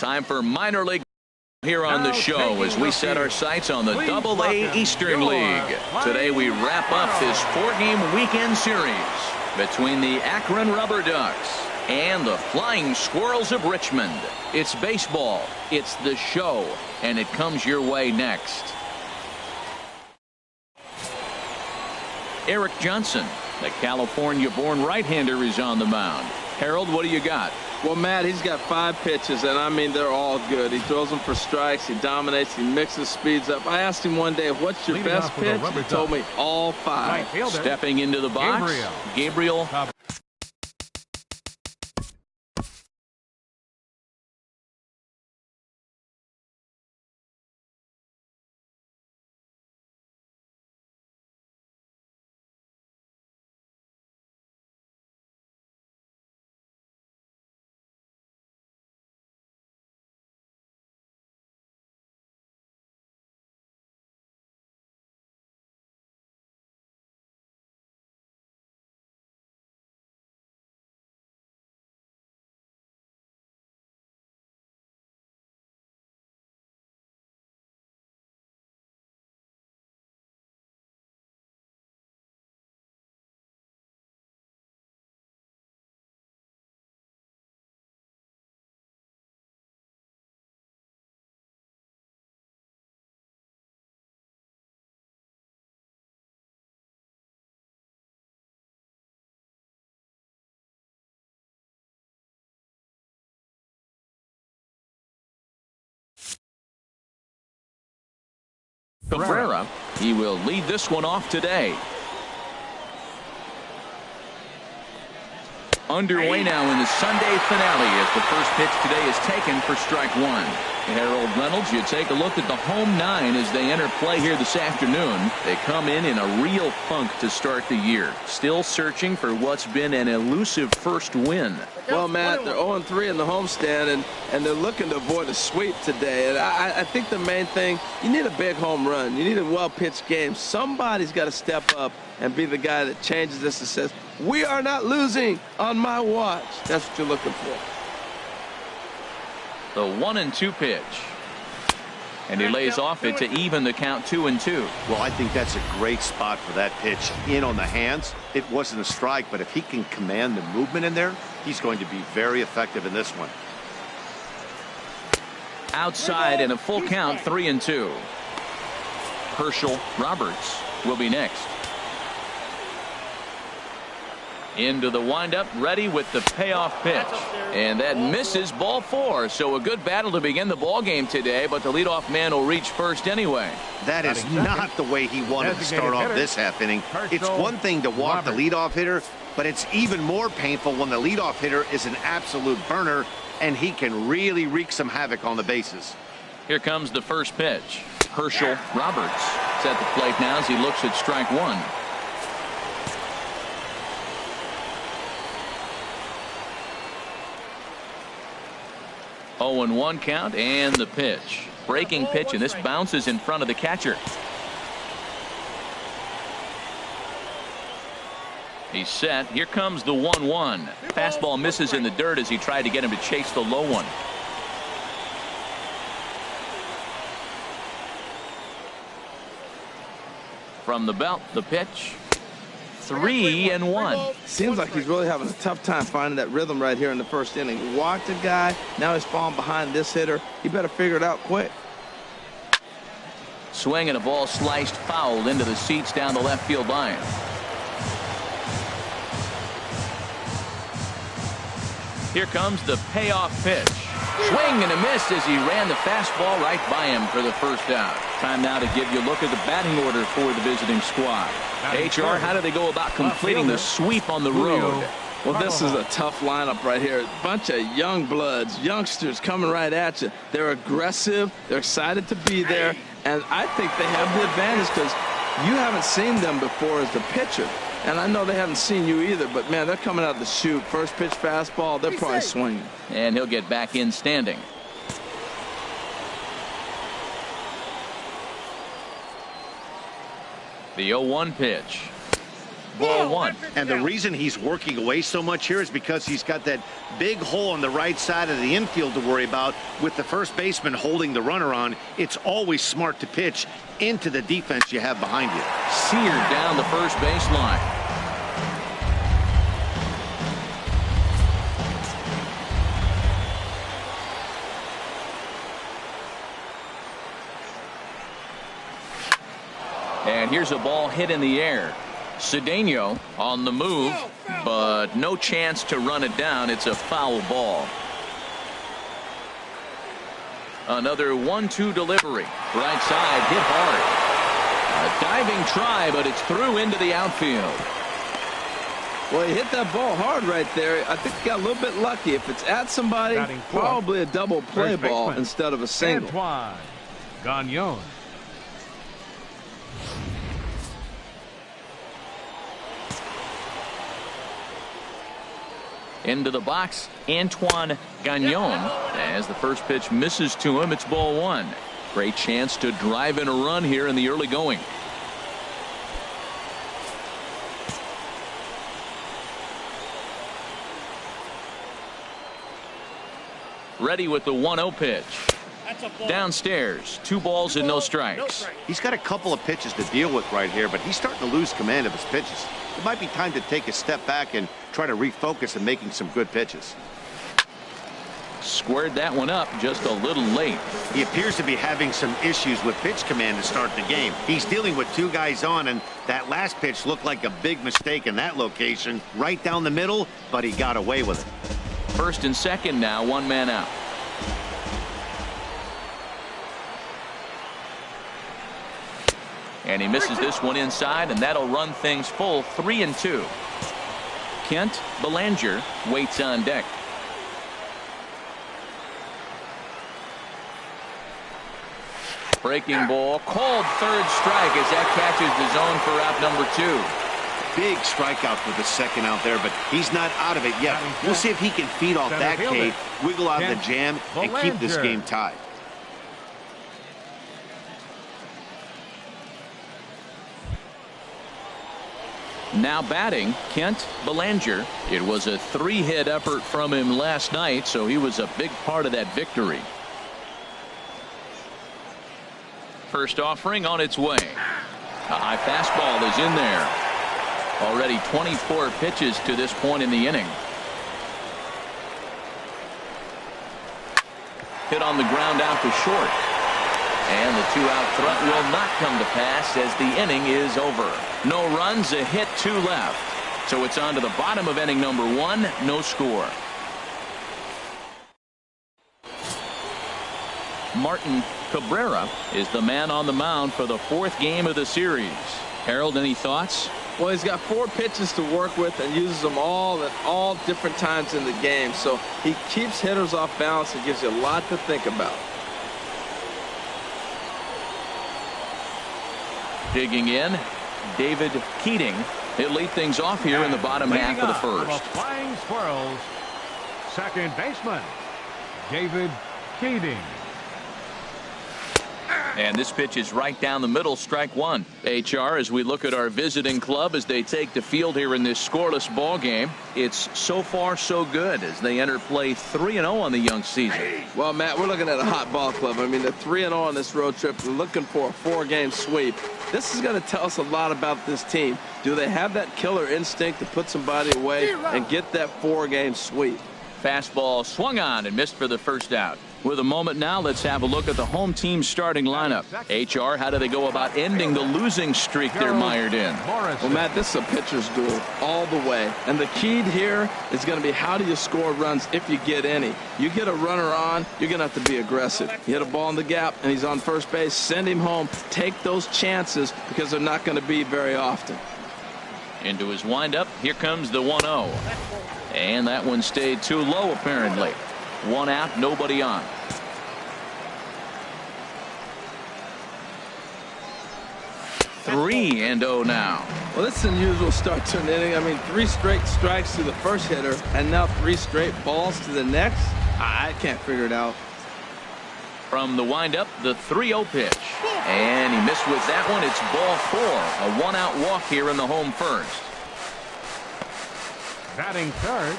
Time for minor league here on the show as we set our sights on the Double-A Eastern League. Today we wrap up this 4-game weekend series between the Akron Rubberducks and the Flying Squirrels of Richmond. It's baseball, it's the show, and it comes your way next. Eric Johnson, the California-born right-hander, is on the mound. Harold, what do you got? Well, Matt, he's got 5 pitches, and I mean, they're all good. He throws them for strikes, he dominates, he mixes speeds up. I asked him one day, what's your best pitch? He told me all 5. Stepping into the box, Gabriel. Cabrera, he will lead this one off today. Underway now in the Sunday finale as the first pitch today is taken for strike 1. Harold Reynolds, you take a look at the home 9 as they enter play here this afternoon. They come in a real funk to start the year. Still searching for what's been an elusive first win. Well, Matt, they're 0-3 in the homestand, and they're looking to avoid a sweep today. And I think the main thing, you need a big home run. You need a well-pitched game. Somebody's got to step up and be the guy that changes this and says, we are not losing on my watch. That's what you're looking for. The 1-2 pitch. And he lays off it to even the count 2-2. Well, I think that's a great spot for that pitch. In on the hands. It wasn't a strike, but if he can command the movement in there, he's going to be very effective in this one. Outside and a full count, 3-2. Herschel Roberts will be next. Into the windup, ready with the payoff pitch. And that misses, ball 4. So a good battle to begin the ball game today, but the leadoff man will reach first anyway. That is not the way he wanted to start off this half inning. It's one thing to walk the leadoff hitter, but it's even more painful when the leadoff hitter is an absolute burner and he can really wreak some havoc on the bases. Here comes the first pitch. Herschel Roberts is at the plate now as he looks at strike 1. Oh, and 1 count, and the pitch. Breaking pitch, and this bounces in front of the catcher. He's set. Here comes the 1-1. Fastball misses in the dirt as he tried to get him to chase the low one. From the belt, the pitch. 3-1. Seems like he's really having a tough time finding that rhythm right here in the first inning. Walked a guy, now he's falling behind this hitter. He better figure it out quick. Swing and a ball sliced foul into the seats down the left field line. Here comes the payoff pitch. Swing and a miss as he ran the fastball right by him for the first out. Time now to give you a look at the batting order for the visiting squad. HR, how do they go about completing the sweep on the road? Well, this is a tough lineup right here. A bunch of young bloods, youngsters coming right at you. They're aggressive. They're excited to be there. And I think they have the advantage because you haven't seen them before as the pitcher. And I know they haven't seen you either, but, man, they're coming out the chute. First pitch fastball, they're probably swinging. And he'll get back in standing. The 0-1 pitch. ball one. And the reason he's working away so much here is because he's got that big hole on the right side of the infield to worry about. With the first baseman holding the runner on, it's always smart to pitch into the defense you have behind you. Seared down the first baseline. And here's a ball hit in the air. Cedeno on the move, but no chance to run it down. It's a foul ball. Another 1-2 delivery. Right side, hit hard. A diving try, but it's through into the outfield. Well, he hit that ball hard right there. I think he got a little bit lucky. If it's at somebody, probably a double play ball instead of a single. Antoine Gagnon. Into the box, Antoine Gagnon. As the first pitch misses to him, it's ball one. Great chance to drive in a run here in the early going. Ready with the 1-0 pitch. Downstairs, 2 balls and no strikes. He's got a couple of pitches to deal with right here, but he's starting to lose command of his pitches. It might be time to take a step back and try to refocus on making some good pitches. Squared that one up just a little late. He appears to be having some issues with pitch command to start the game. He's dealing with 2 guys on, and that last pitch looked like a big mistake in that location. Right down the middle, but he got away with it. First and second now, 1 man out. And he misses this one inside, and that'll run things full 3-2. Kent Belanger waits on deck. Breaking ball, called third strike as that catches the zone for out number 2. Big strikeout with the second out there, but he's not out of it yet. We'll see if he can feed off that K, wiggle out of the jam, and keep this game tied. Now batting, Kent Belanger. It was a 3-hit effort from him last night, so he was a big part of that victory. First offering on its way. A high fastball is in there. Already 24 pitches to this point in the inning. Hit on the ground out to short. And the 2-out threat will not come to pass as the inning is over. No runs, a hit, 2 left. So it's on to the bottom of inning number 1, no score. Martin Cabrera is the man on the mound for the 4th game of the series. Harold, any thoughts? Well, he's got 4 pitches to work with and uses them all at all different times in the game. So he keeps hitters off balance and gives you a lot to think about. Digging in, David Keating. He'll lead things off here in the bottom half of the first. The Flying Squirrels, second baseman, David Keating. And this pitch is right down the middle, strike 1. HR, as we look at our visiting club as they take the field here in this scoreless ball game, it's so far so good as they enter play 3-0 on the young season. Well, Matt, we're looking at a hot ball club. I mean, they're 3-0 on this road trip. They're looking for a 4-game sweep. This is going to tell us a lot about this team. Do they have that killer instinct to put somebody away and get that 4-game sweep? Fastball swung on and missed for the first out. With a moment now, let's have a look at the home team starting lineup. HR, how do they go about ending the losing streak they're mired in? Well, Matt, this is a pitcher's duel all the way. And the key here is going to be how do you score runs if you get any. You get a runner on, you're going to have to be aggressive. You hit a ball in the gap, and he's on first base. Send him home. Take those chances because they're not going to be very often. Into his windup, here comes the 1-0. And that one stayed too low, apparently. 1 out, nobody on. Three and 0 now. Well, this is an unusual start to an inning. I mean, 3 straight strikes to the first hitter, and now 3 straight balls to the next. I can't figure it out. From the windup, the 3-0 pitch. And he missed with that one. It's ball 4. A 1-out walk here in the home first. Batting third,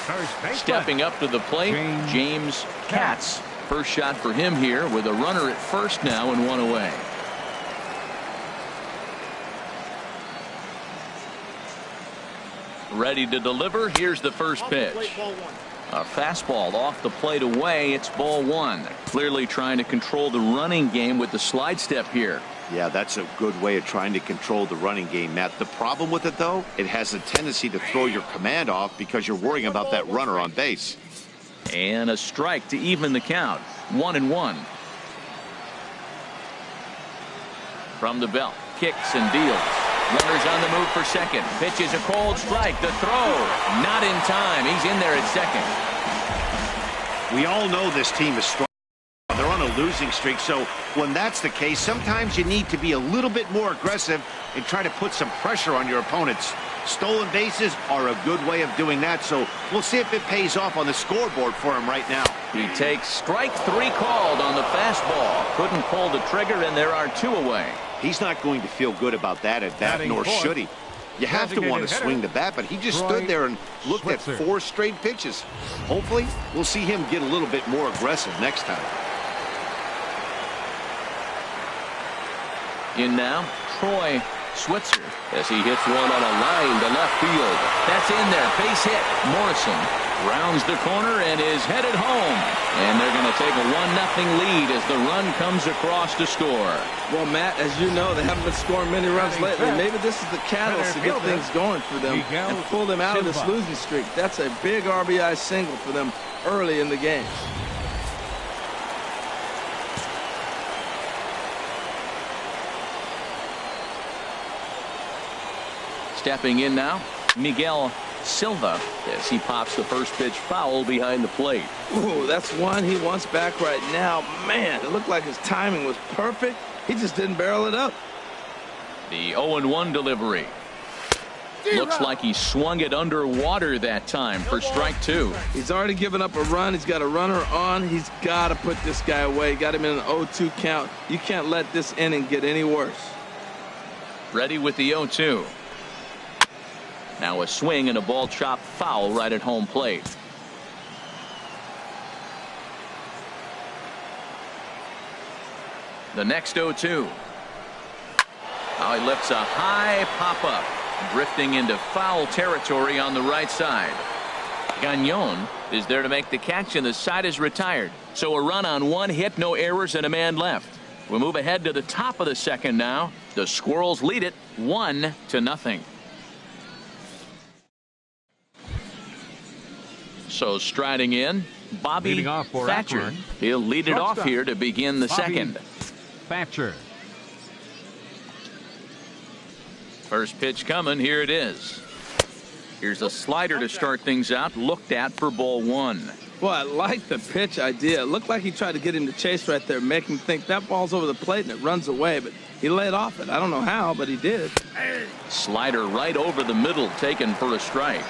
first baseman. Stepping up to the plate, James Katz. First shot for him here with a runner at first now and one away. Ready to deliver. Here's the first pitch. A fastball off the plate away. It's ball one. Clearly trying to control the running game with the slide step here. Yeah, that's a good way of trying to control the running game, Matt. The problem with it, though, it has a tendency to throw your command off because you're worrying about that runner on base. And a strike to even the count. 1-1. From the belt, kicks and deals. Runners on the move for second. Pitches a cold strike. The throw, not in time. He's in there at second. We all know this team is strong. They're on a losing streak, so when that's the case, sometimes you need to be a little bit more aggressive and try to put some pressure on your opponents. Stolen bases are a good way of doing that, so we'll see if it pays off on the scoreboard for him right now. He takes strike three called on the fastball. Couldn't pull the trigger, and there are two away. He's not going to feel good about that at bat, nor should he. You have to want to swing the bat, but he just stood there and looked at 4 straight pitches. Hopefully, we'll see him get a little bit more aggressive next time. In now, Troy Switzer as he hits one on a line to left field. That's in there. Base hit. Morrison rounds the corner and is headed home. And they're going to take a 1-0 lead as the run comes across to score. Well, Matt, as you know, they haven't been scoring many runs lately. Maybe this is the catalyst to get things going for them and pull them out of this losing streak. That's a big RBI single for them early in the game. Stepping in now, Miguel Silva as he pops the first pitch foul behind the plate. Ooh, that's one he wants back right now. Man, it looked like his timing was perfect. He just didn't barrel it up. The 0-1 delivery. Looks like he swung it underwater that time for strike two. He's already given up a run. He's got a runner on. He's got to put this guy away. Got him in an 0-2 count. You can't let this inning get any worse. Ready with the 0-2. Now a swing and a ball chopped foul right at home plate. The next 0-2. Now he lifts a high pop-up, drifting into foul territory on the right side. Gagnon is there to make the catch, and the side is retired. So a run on one hit, no errors, and a man left. We move ahead to the top of the second now. The Squirrels lead it 1-0. So striding in, Bobby Thatcher. He'll lead it off here to begin the second. Thatcher. First pitch coming. Here it is. Here's a slider to start things out. Looked at for ball one. Well, I like the pitch idea. It looked like he tried to get him to chase right there, make him think that ball's over the plate and it runs away, but he laid off it. I don't know how, but he did. Slider right over the middle, taken for a strike.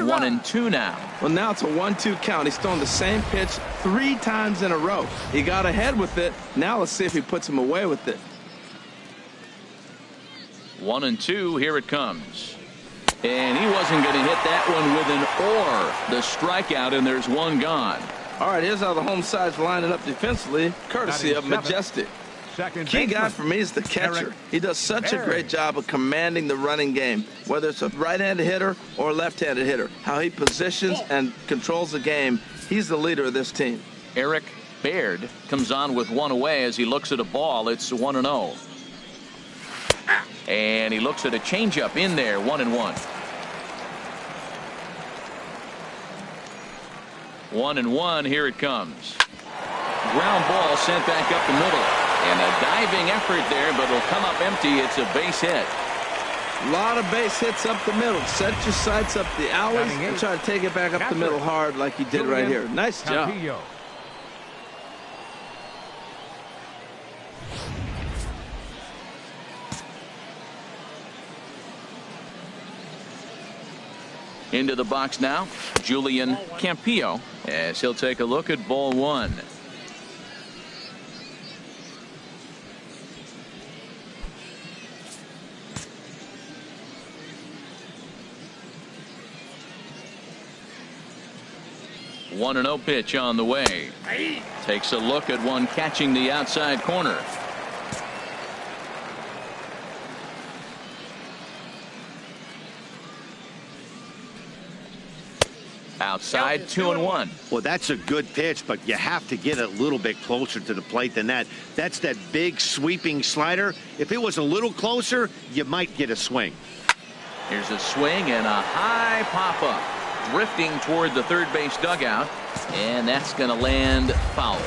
One and two now. Well, now it's a 1-2 count. He's thrown the same pitch 3 times in a row. He got ahead with it. Now let's see if he puts him away with it. 1-2. Here it comes. And he wasn't going to hit that one with an or. The strikeout, and there's one gone. All right, here's how the home side's lining up defensively, courtesy of Majestic. Key guy for me is the catcher. He does such a great job of commanding the running game, whether it's a right-handed hitter or a left-handed hitter. How he positions and controls the game. He's the leader of this team. Eric Baird comes on with one away as he looks at a ball. It's 1-0. And he looks at a changeup in there. 1-1. 1-1. Here it comes. Ground ball sent back up the middle. And a diving effort there, but it'll come up empty. It's a base hit. A lot of base hits up the middle. Set your sights up the alleys and try to take it back up the middle hard like he did right here. Nice job. Into the box now, Julian Campillo, as he'll take a look at ball one. 1-0 pitch on the way. Takes a look at one catching the outside corner. Outside, 2-1. Well, that's a good pitch, but you have to get a little bit closer to the plate than that. That's that big sweeping slider. If it was a little closer, you might get a swing. Here's a swing and a high pop-up. Drifting toward the third base dugout, and that's going to land foul.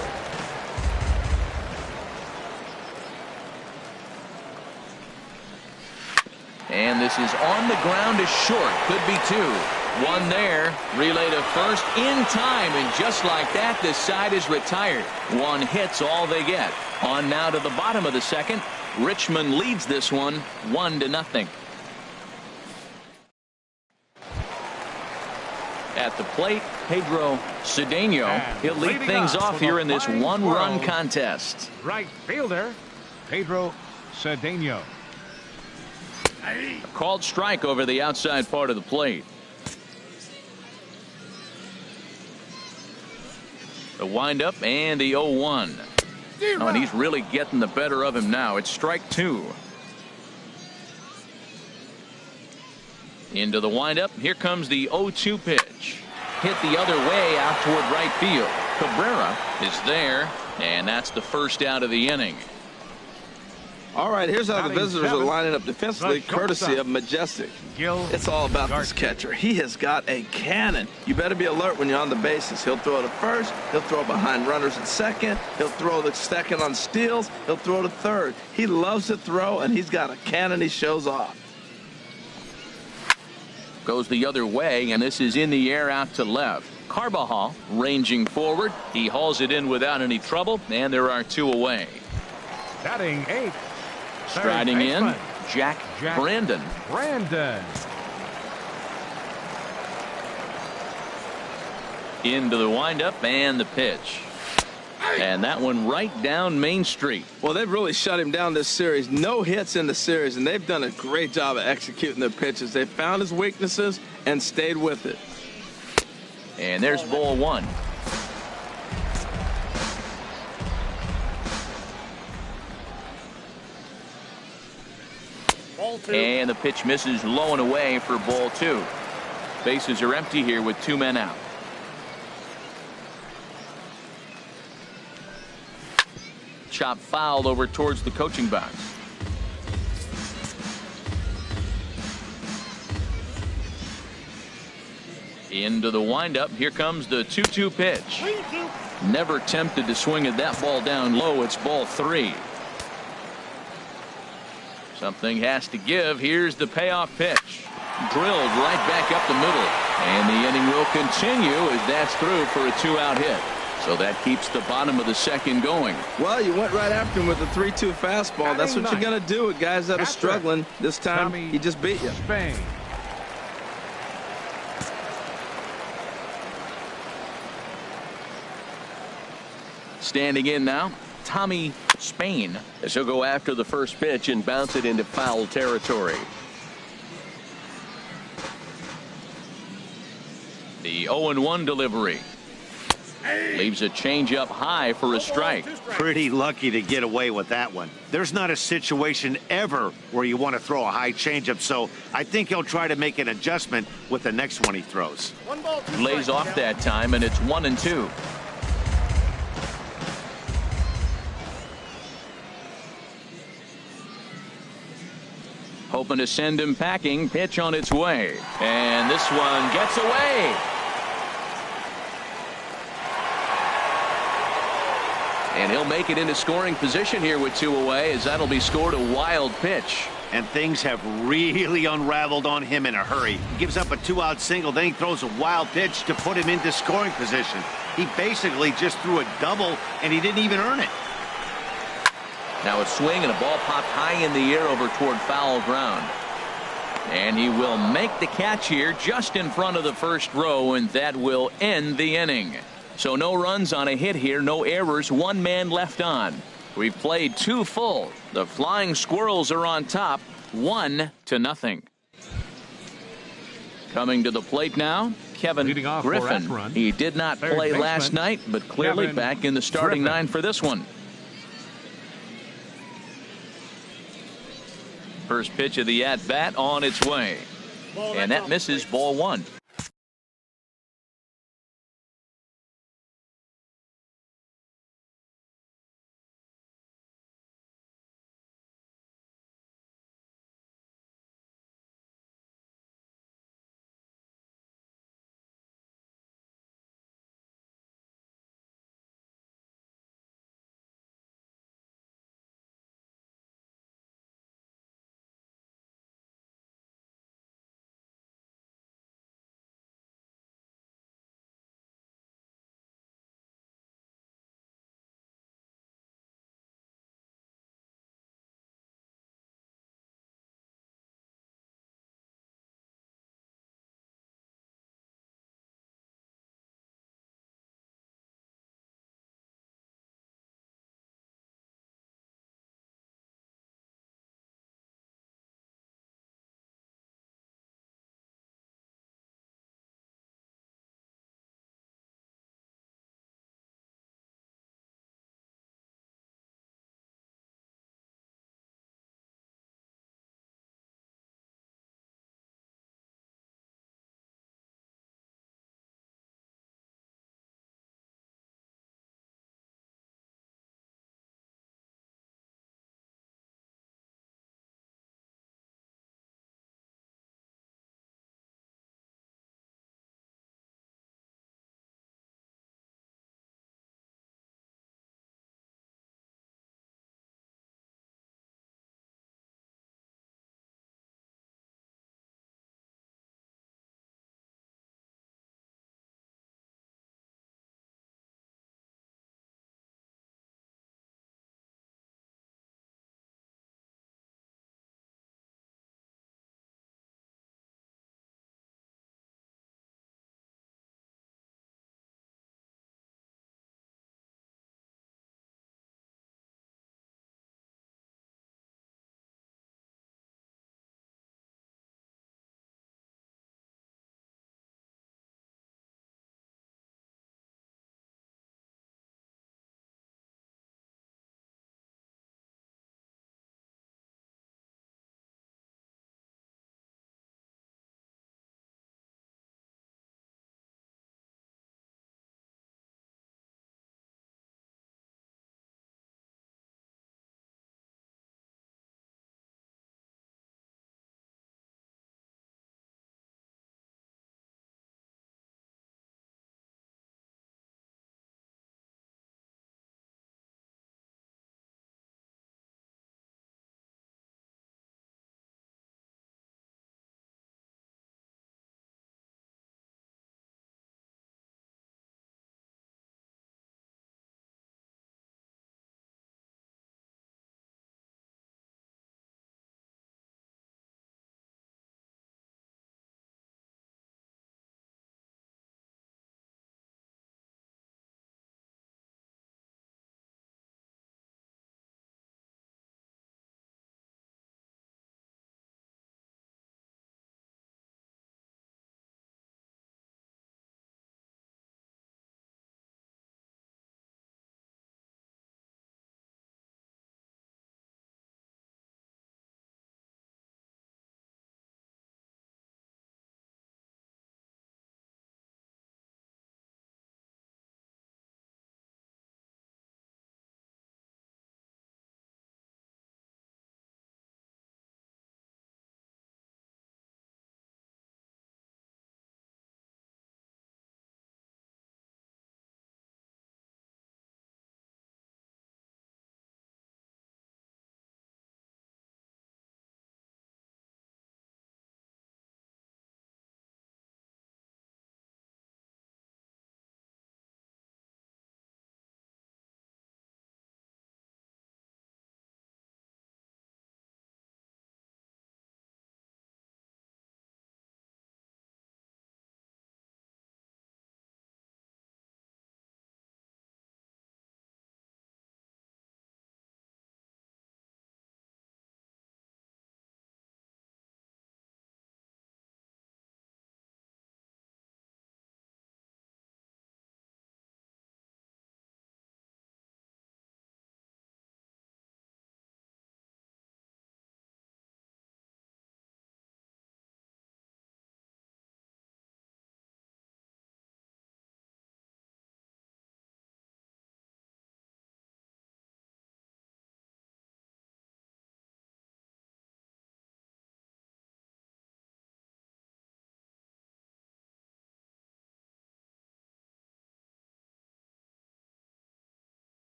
And this is on the ground is short. Could be two. One there. Relay to first in time, and just like that, this side is retired. One hit's all they get. On now to the bottom of the second. Richmond leads this one 1-0. At the plate, Pedro Cedeno. He'll lead things off here in this one-run contest. Right fielder, Pedro Cedeno. A called strike over the outside part of the plate. The windup and the 0-1. Oh, and he's really getting the better of him now. It's strike two. Into the windup. Here comes the 0-2 pitch. Hit the other way out toward right field. Cabrera is there, and that's the first out of the inning. All right, here's how the visitors are lining up defensively, courtesy of Majestic. It's all about this catcher. He has got a cannon. You better be alert when you're on the bases. He'll throw to first. He'll throw behind runners at second. He'll throw the second on steals. He'll throw to third. He loves to throw, and he's got a cannon he shows off. Goes the other way, and this is in the air out to left. Carbajal ranging forward. He hauls it in without any trouble, and there are two away. Batting eighth. Striding in, Jack Brandon. Into the windup and the pitch. And that one right down Main Street. Well, they've really shut him down this series. No hits in the series, and they've done a great job of executing their pitches. They found his weaknesses and stayed with it. And there's ball one. And the pitch misses low and away for ball two. Bases are empty here with two men out. Chop fouled over towards the coaching box. Into the windup. Here comes the 2-2 pitch. Never tempted to swing at that ball down low. It's ball three. Something has to give. Here's the payoff pitch. Drilled right back up the middle. And the inning will continue as that's through for a two-out hit. So that keeps the bottom of the second going. Well, you went right after him with the 3-2 fastball. That's what you're going to do with guys that are struggling. This time, he just beat you. Standing in now, Tommy Spain, as he'll go after the first pitch and bounce it into foul territory. The 0-1 delivery. Leaves a changeup high for a strike. Pretty lucky to get away with that one. There's not a situation ever where you want to throw a high changeup, so I think he'll try to make an adjustment with the next one he throws. Lays off that time, and it's 1-2. Hoping to send him packing. Pitch on its way. And this one gets away. And he'll make it into scoring position here with two away, as that'll be scored a wild pitch. And things have really unraveled on him in a hurry. He gives up a two-out single, then he throws a wild pitch to put him into scoring position. He basically just threw a double, and he didn't even earn it. Now a swing and a ball popped high in the air over toward foul ground. And he will make the catch here just in front of the first row, and that will end the inning. So no runs on a hit here, no errors, one man left on. We've played two full. The Flying Squirrels are on top, 1-0. Coming to the plate now, Kevin Leading off for Griffin. Akron, He did not third play last baseman, night, but clearly Kevin back in the starting Griffin. 9 for this one. First pitch of the at-bat on its way. And that misses, ball 1.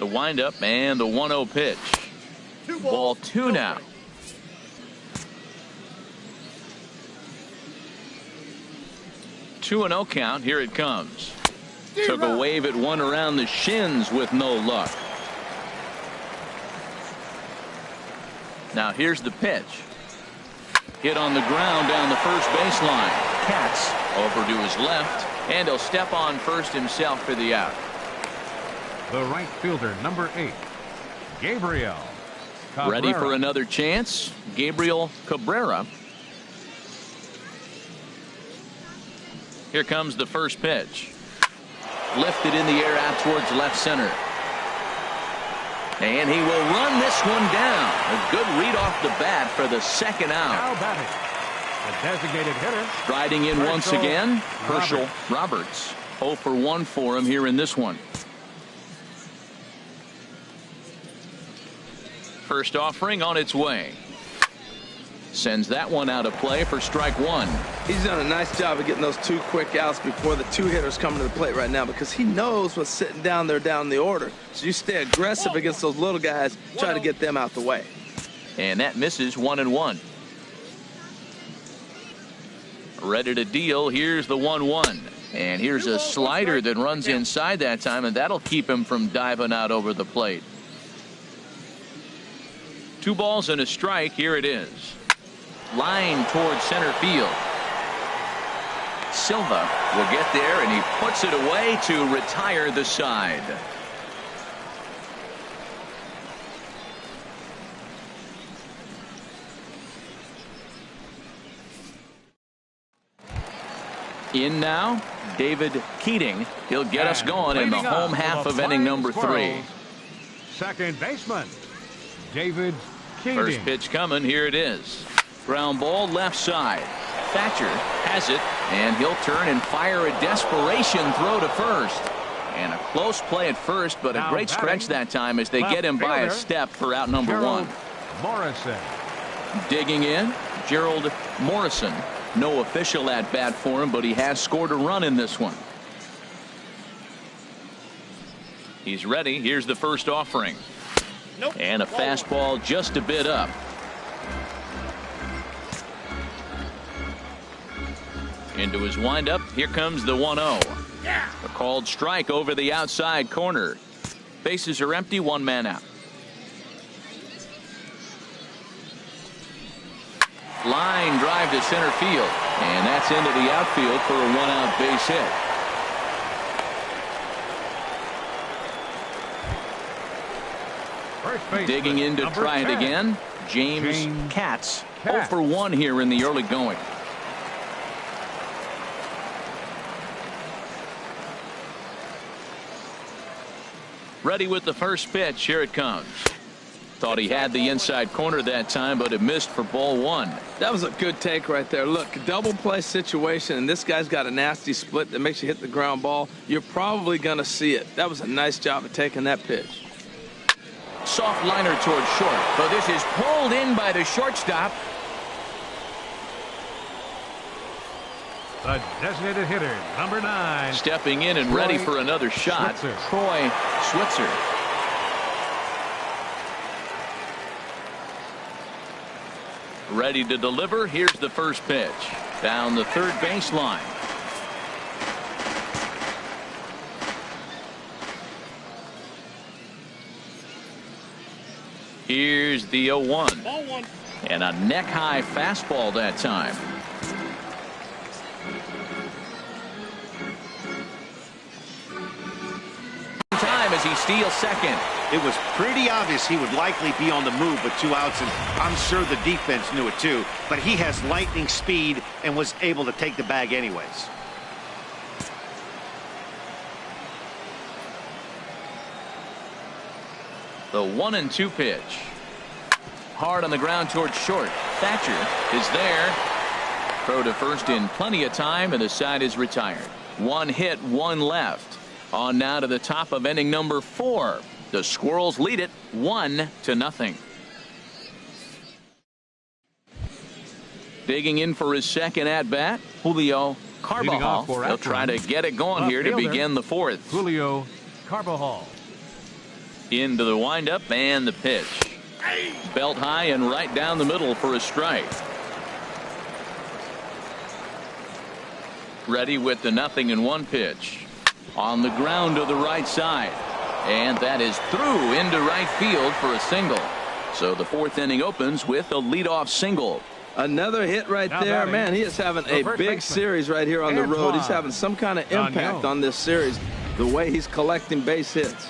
The windup and the 1-0 pitch. Ball 2 now. Two and 0 count. Here it comes. Took a wave at one around the shins with no luck. Now here's the pitch. Hit on the ground down the first baseline. Katz over to his left, and he'll step on first himself for the out. The right fielder, number 8, Gabriel Cabrera. Ready for another chance. Gabriel Cabrera. Here comes the first pitch. Lifted in the air out towards left center. And he will run this one down. A good read off the bat for the second out. Now batting, the designated hitter. Striding in once again, Herschel Roberts. 0 for 1 for him here in this one. First offering on its way. Sends that one out of play for strike one. He's done a nice job of getting those 2 quick outs before the 2 hitters coming to the plate right now, because he knows what's sitting down there down the order. So you stay aggressive against those little guys, try to get them out the way. And that misses 1-1. Ready to deal. Here's the 1-1. And here's a slider that runs inside that time, and that'll keep him from diving out over the plate. 2 balls and a strike. Here it is. Line towards center field. Silva will get there, and he puts it away to retire the side. In now, David Keating. He'll get us going in the home half of inning number 3. Second baseman, David Keating. First pitch coming. Here it is. Ground ball left side. Thatcher has it, and he'll turn and fire a desperation throw to first. And a close play at first, but a great stretch that time as they get him by a step for out number 1. Morrison. Digging in, Gerald Morrison. No official at bat for him, but he has scored a run in this one. He's ready. Here's the first offering. And a fastball just a bit up. Into his windup. Here comes the 1-0. A called strike over the outside corner. Bases are empty. 1 man out. Line drive to center field. And that's into the outfield for a 1-out base hit. Digging in to try it again. James Katz. 0 for 1 here in the early going. Ready with the first pitch. Here it comes. Thought he had the inside corner that time, but it missed for ball 1. That was a good take right there. Look, double play situation, and this guy's got a nasty split that makes you hit the ground ball. You're probably going to see it. That was a nice job of taking that pitch. Soft liner towards short, but this is pulled in by the shortstop. The designated hitter, number 9. Stepping in and ready for another shot. Troy Switzer. Ready to deliver. Here's the first pitch. Down the third baseline. Here's the 0-1. And a neck-high fastball that time. Time as he steals second. It was pretty obvious he would likely be on the move with 2 outs, and I'm sure the defense knew it too. But he has lightning speed and was able to take the bag anyways. The 1-2 pitch. Hard on the ground towards short. Thatcher is there. Throw to first in plenty of time, and the side is retired. 1 hit, 1 left. On now to the top of inning number 4. The Squirrels lead it 1-0. Digging in for his second at bat, Julio Carbajal. He'll try to get it going here to begin the 4th. Julio Carbajal. Into the windup and the pitch. Belt high and right down the middle for a strike. Ready with the 0-1 pitch. On the ground to the right side. And that is through into right field for a single. So the 4th inning opens with a leadoff single. Another hit right there. Man, he is having a big series right here on the road. He's having some kind of impact on this series, the way he's collecting base hits.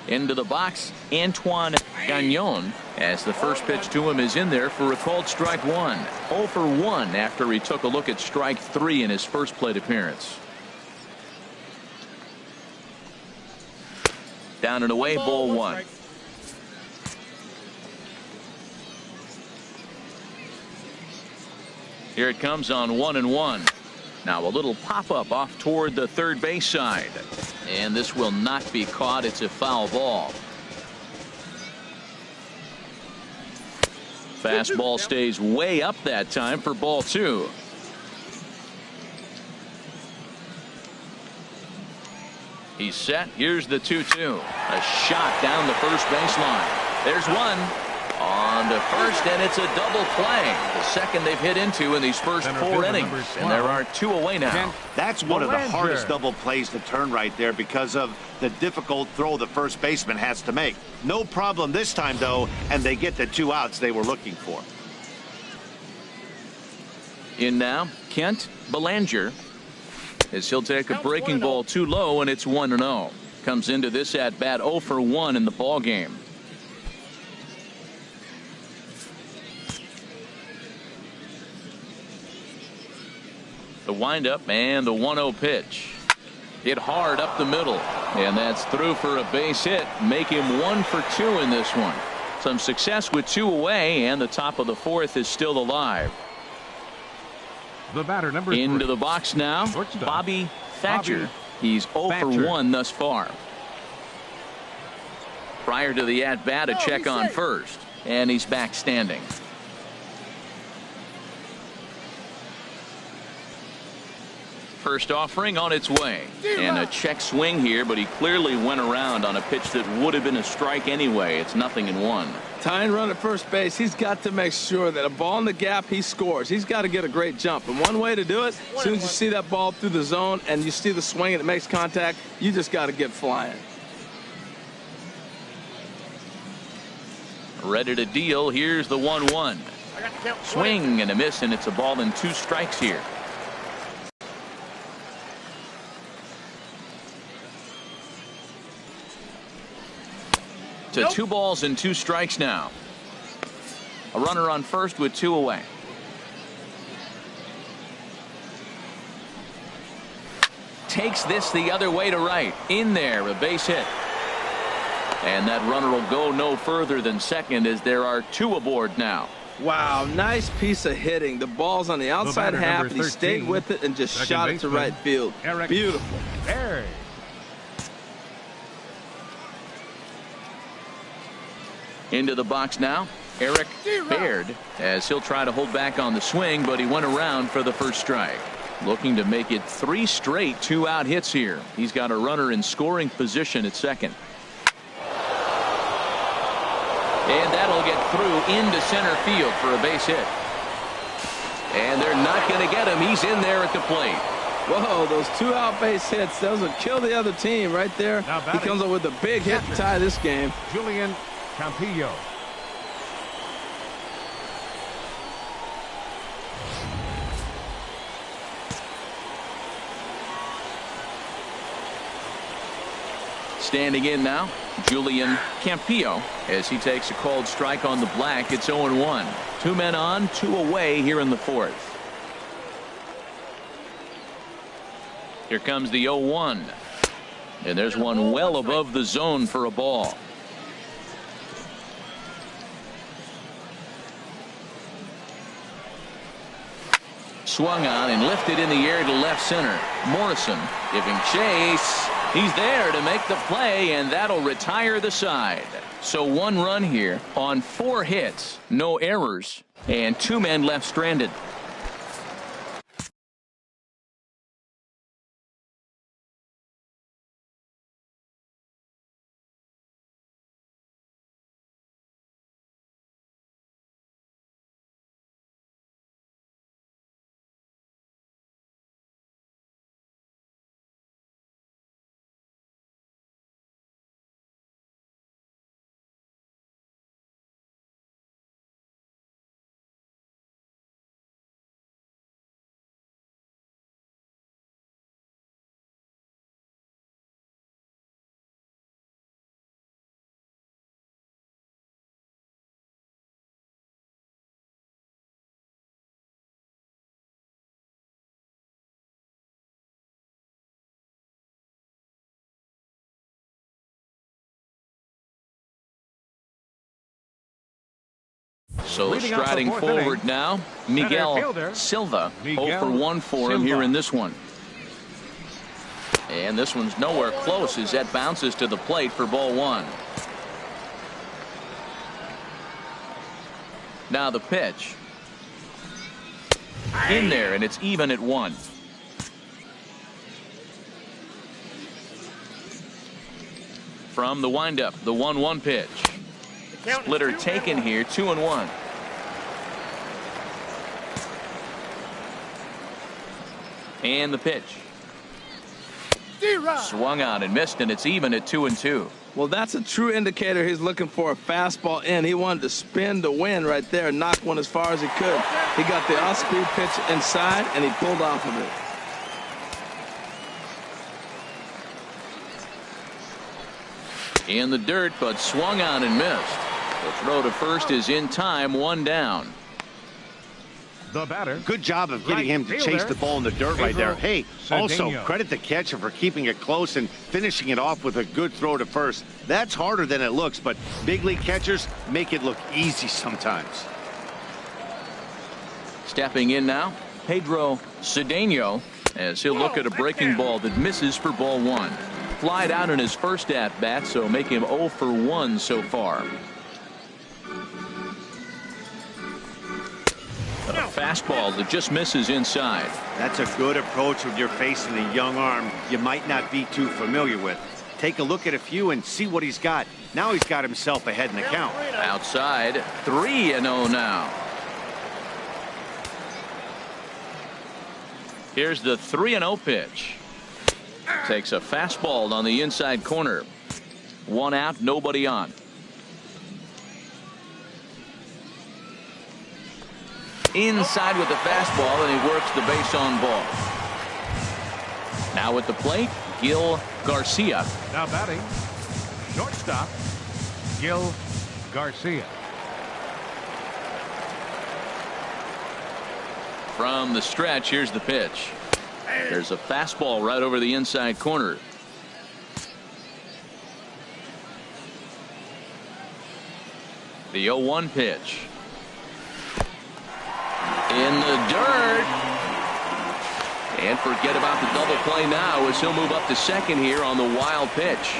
Into the box, Antoine Gagnon, as the first pitch to him is in there for a called strike 1. 0 for 1 after he took a look at strike 3 in his first plate appearance. Down and away, ball 1. Here it comes on 1-1. Now a little pop-up off toward the third base side. And this will not be caught. It's a foul ball. Fastball stays way up that time for ball 2. He's set. Here's the 2-2. A shot down the first baseline. There's one. On to first, and it's a double play. The second they've hit into in these first 4 innings. And there are 2 away now. That's one of the hardest double plays to turn right there because of the difficult throw the first baseman has to make. No problem this time, though, and they get the 2 outs they were looking for. In now, Kent Belanger, as he'll take a breaking ball too low, and it's 1-0. Comes into this at bat 0 for 1 in the ball game. The windup and the 1-0 pitch. Hit hard up the middle, and that's through for a base hit. Make him 1 for 2 in this one. Some success with 2 away, and the top of the 4th is still alive. The batter, number 3. Into the box now, Bobby Thatcher. He's 0 for 1 thus far. Prior to the at-bat, a check on first, and he's back standing. First offering on its way, and a check swing here, but he clearly went around on a pitch that would have been a strike anyway. It's 0-1. Tying run at first base, he's got to make sure that a ball in the gap, he scores. He's got to get a great jump, and one way to do it, as soon as you see that ball through the zone and you see the swing and it makes contact, you just got to get flying. Ready to deal. Here's the 1-1. Swing and a miss, and it's a ball and 2 strikes here. To 2 balls and 2 strikes now. A runner on first with 2 away. Takes this the other way to right. In there, a base hit. And that runner will go no further than second as there are 2 aboard now. Wow, nice piece of hitting. The ball's on the outside half, and he stayed with it and just shot it to right field. Beautiful. There. Into the box now, Eric Baird, as he'll try to hold back on the swing, but he went around for the first strike. Looking to make it 3 straight 2-out hits here. He's got a runner in scoring position at second. And that'll get through into center field for a base hit. And they're not going to get him. He's in there at the plate. Whoa, those 2-out base hits, those will kill the other team right there. He comes up with a big hit to tie this game. Julian Campillo. Standing in now, Julian Campillo, as he takes a called strike on the black. It's 0-1. 2 men on, 2 away here in the 4th. Here comes the 0-1. And there's one well above the zone for a ball. Swung on and lifted in the air to left center. Morrison giving chase. He's there to make the play, and that'll retire the side. So 1 run here on 4 hits, no errors, and 2 men left stranded. So Leading off the striding fourth forward inning, now, center Miguel fielder, Silva. Miguel 0 for 1 for him Silva. here in this one. And this one's nowhere close as that bounces to the plate for ball 1. Now the pitch. In there, and it's even at 1. From the windup, the 1-1 pitch. Splitter taken here, 2-1. And the pitch. Swung on and missed, and it's even at 2-2. Well, that's a true indicator he's looking for a fastball in. He wanted to spin to win right there and knock one as far as he could. He got the off-speed pitch inside, and he pulled off of it. In the dirt, but swung on and missed. The throw to first is in time, 1 down. The batter. Good job of getting him to chase the ball in the dirt right there. Hey, also credit the catcher for keeping it close and finishing it off with a good throw to first. That's harder than it looks, but big league catchers make it look easy sometimes. Stepping in now, Pedro Cedeno, as he'll look at a breaking ball that misses for ball 1. Flied out in his first at-bat, so make him 0 for 1 so far. A fastball that just misses inside. That's a good approach when you're facing a young arm you might not be too familiar with. Take a look at a few and see what he's got. Now he's got himself ahead in the count. Outside, 3-0 now. Here's the 3-0 pitch. Takes a fastball on the inside corner. 1 out, nobody on. Inside with the fastball, and he works the base on ball. Now at the plate, Gil Garcia. Now batting, shortstop, Gil Garcia. From the stretch, here's the pitch. There's a fastball right over the inside corner. The 0-1 pitch. In the dirt. And forget about the double play now as he'll move up to second here on the wild pitch.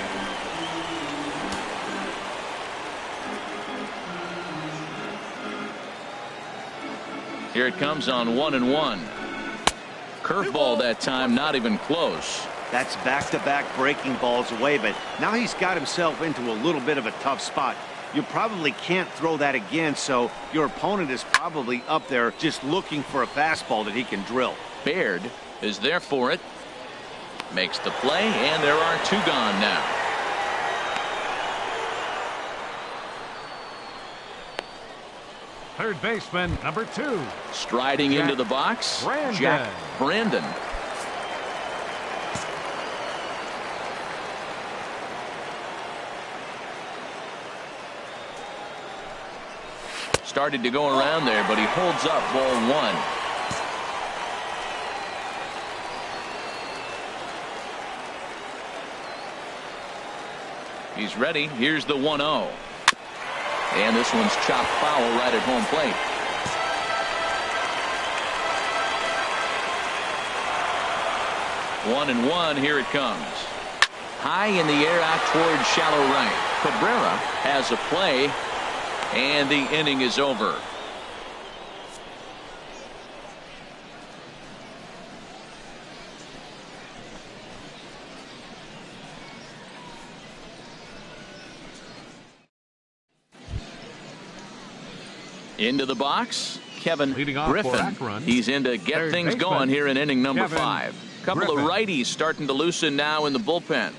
Here it comes on 1-1. Curveball that time, not even close. That's back-to-back breaking balls away, but now he's got himself into a little bit of a tough spot. You probably can't throw that again, so your opponent is probably up there just looking for a fastball that he can drill. Baird is there for it. Makes the play, and there are 2 gone now. Third baseman, number 2. Striding into the box, Jack Brandon. Started to go around there, but he holds up ball 1. He's ready. Here's the 1-0. And this one's chopped foul right at home plate. One and one. Here it comes. High in the air out towards shallow right. Cabrera has a play, and the inning is over. Into the box, Kevin Griffin. He's in to get things going here in inning number 5. Couple of righties starting to loosen now in the bullpen.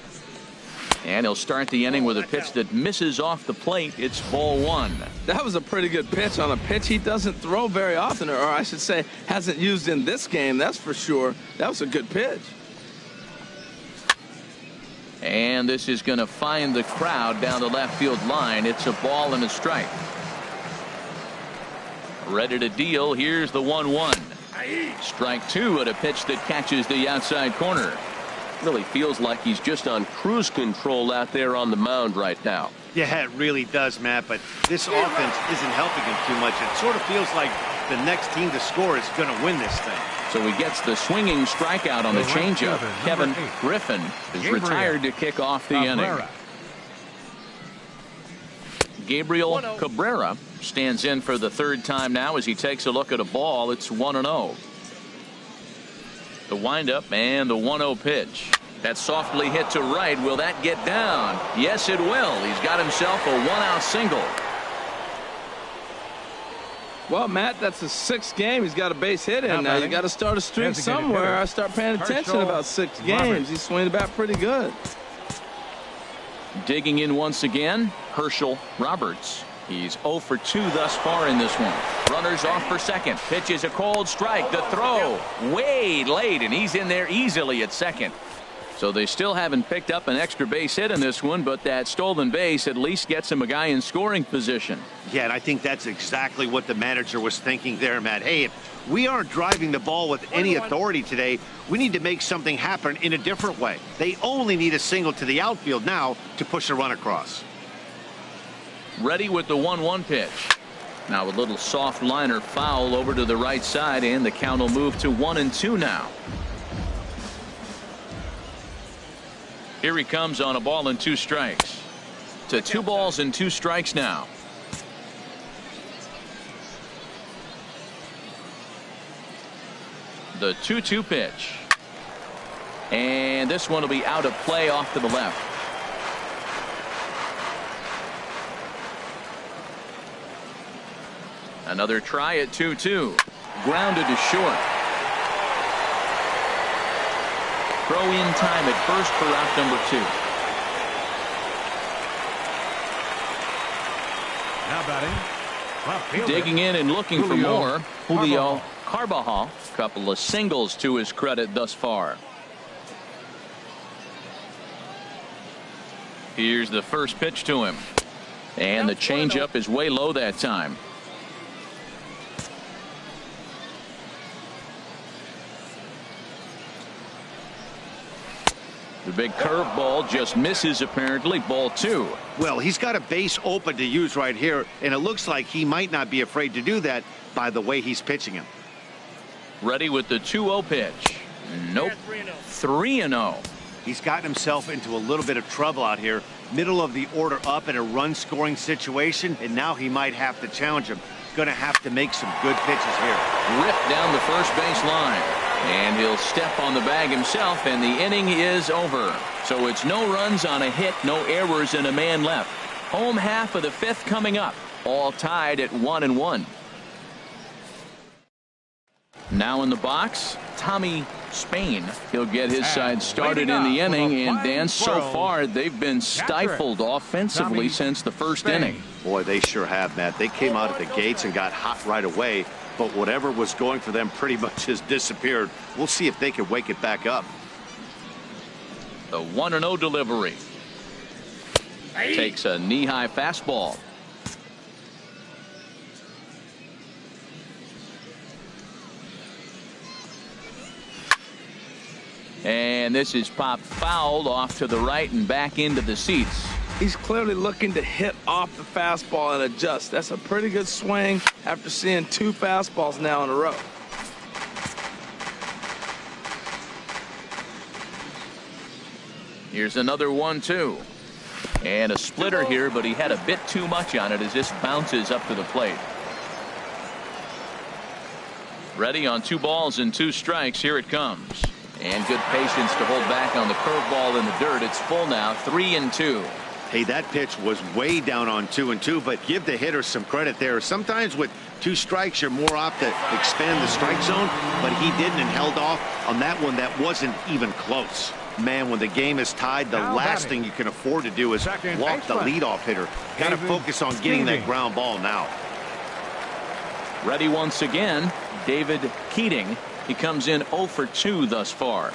And he'll start the inning with a pitch that misses off the plate. It's ball 1. That was a pretty good pitch on a pitch he doesn't throw very often, or I should say hasn't used in this game, that's for sure. That was a good pitch. And this is going to find the crowd down the left field line. It's a ball and a strike. Ready to deal. Here's the 1-1. Strike 2 at a pitch that catches the outside corner. Really feels like he's just on cruise control out there on the mound right now. Yeah, it really does, Matt, but this offense isn't helping him too much. It sort of feels like the next team to score is going to win this thing. So he gets the swinging strikeout on the changeup. Kevin Griffin is retired to kick off the inning. Gabriel Cabrera stands in for the third time now as he takes a look at a ball. It's 1-0. The windup and the 1-0 pitch. That's softly hit to right. Will that get down? Yes, it will. He's got himself a one-out single. Well, Matt, that's the sixth game. He's got a base hit in now. You got to start a streak somewhere. I start paying attention about 6 games. He's swinging the bat pretty good. Digging in once again, Herschel Roberts. He's 0 for 2 thus far in this one. Runners off for second. Pitch is a cold strike. The throw way late, and he's in there easily at second. So they still haven't picked up an extra base hit in this one, but that stolen base at least gets him a guy in scoring position. Yeah, and I think that's exactly what the manager was thinking there, Matt. Hey, if we aren't driving the ball with any authority today, we need to make something happen in a different way. They only need a single to the outfield now to push a run across. Ready with the 1-1 pitch. Now a little soft liner foul over to the right side, and the count will move to 1-2 now. Here he comes on a ball and 2 strikes. To 2 balls and 2 strikes now. The 2-2 pitch. And this one will be out of play off to the left. Another try at 2-2. Grounded to short. Throw in time at first for out number 2. Now batting, left fielder. Digging in and looking for more. Julio Carbajal. Couple of singles to his credit thus far. Here's the first pitch to him. And the changeup is way low that time. The big curveball just misses apparently. Ball 2. Well, he's got a base open to use right here, and it looks like he might not be afraid to do that by the way he's pitching him. Ready with the 2-0 pitch. Nope. 3-0. He's gotten himself into a little bit of trouble out here. Middle of the order up in a run scoring situation, and now he might have to challenge him. Going to have to make some good pitches here. Ripped down the first base line. And he'll step on the bag himself, and the inning is over. So it's no runs on a hit, no errors, and a man left. Home half of the 5th coming up. All tied at 1-1. Now in the box, Tommy Spain. He'll get his side started in the inning, and Dan, so far they've been stifled offensively since the first inning. Boy, they sure have, Matt. They came out at the gates and got hot right away, but whatever was going for them pretty much has disappeared. We'll see if they can wake it back up. The 1-0 delivery. Takes a knee-high fastball. And this is popped fouled off to the right and back into the seats. He's clearly looking to hit off the fastball and adjust. That's a pretty good swing after seeing 2 fastballs now in a row. Here's another 1-2. And a splitter here, but he had a bit too much on it as this bounces up to the plate. Ready on 2 balls and 2 strikes. Here it comes. And good patience to hold back on the curveball in the dirt. It's full now, 3-2. Hey, that pitch was way down on 2-2, but give the hitter some credit there. Sometimes with 2 strikes, you're more apt to expand the strike zone, but he didn't and held off on that one that wasn't even close. Man, when the game is tied, the last thing you can afford to do is walk the leadoff hitter. Got to focus on getting that ground ball now. Ready once again, David Keating. He comes in 0 for 2 thus far.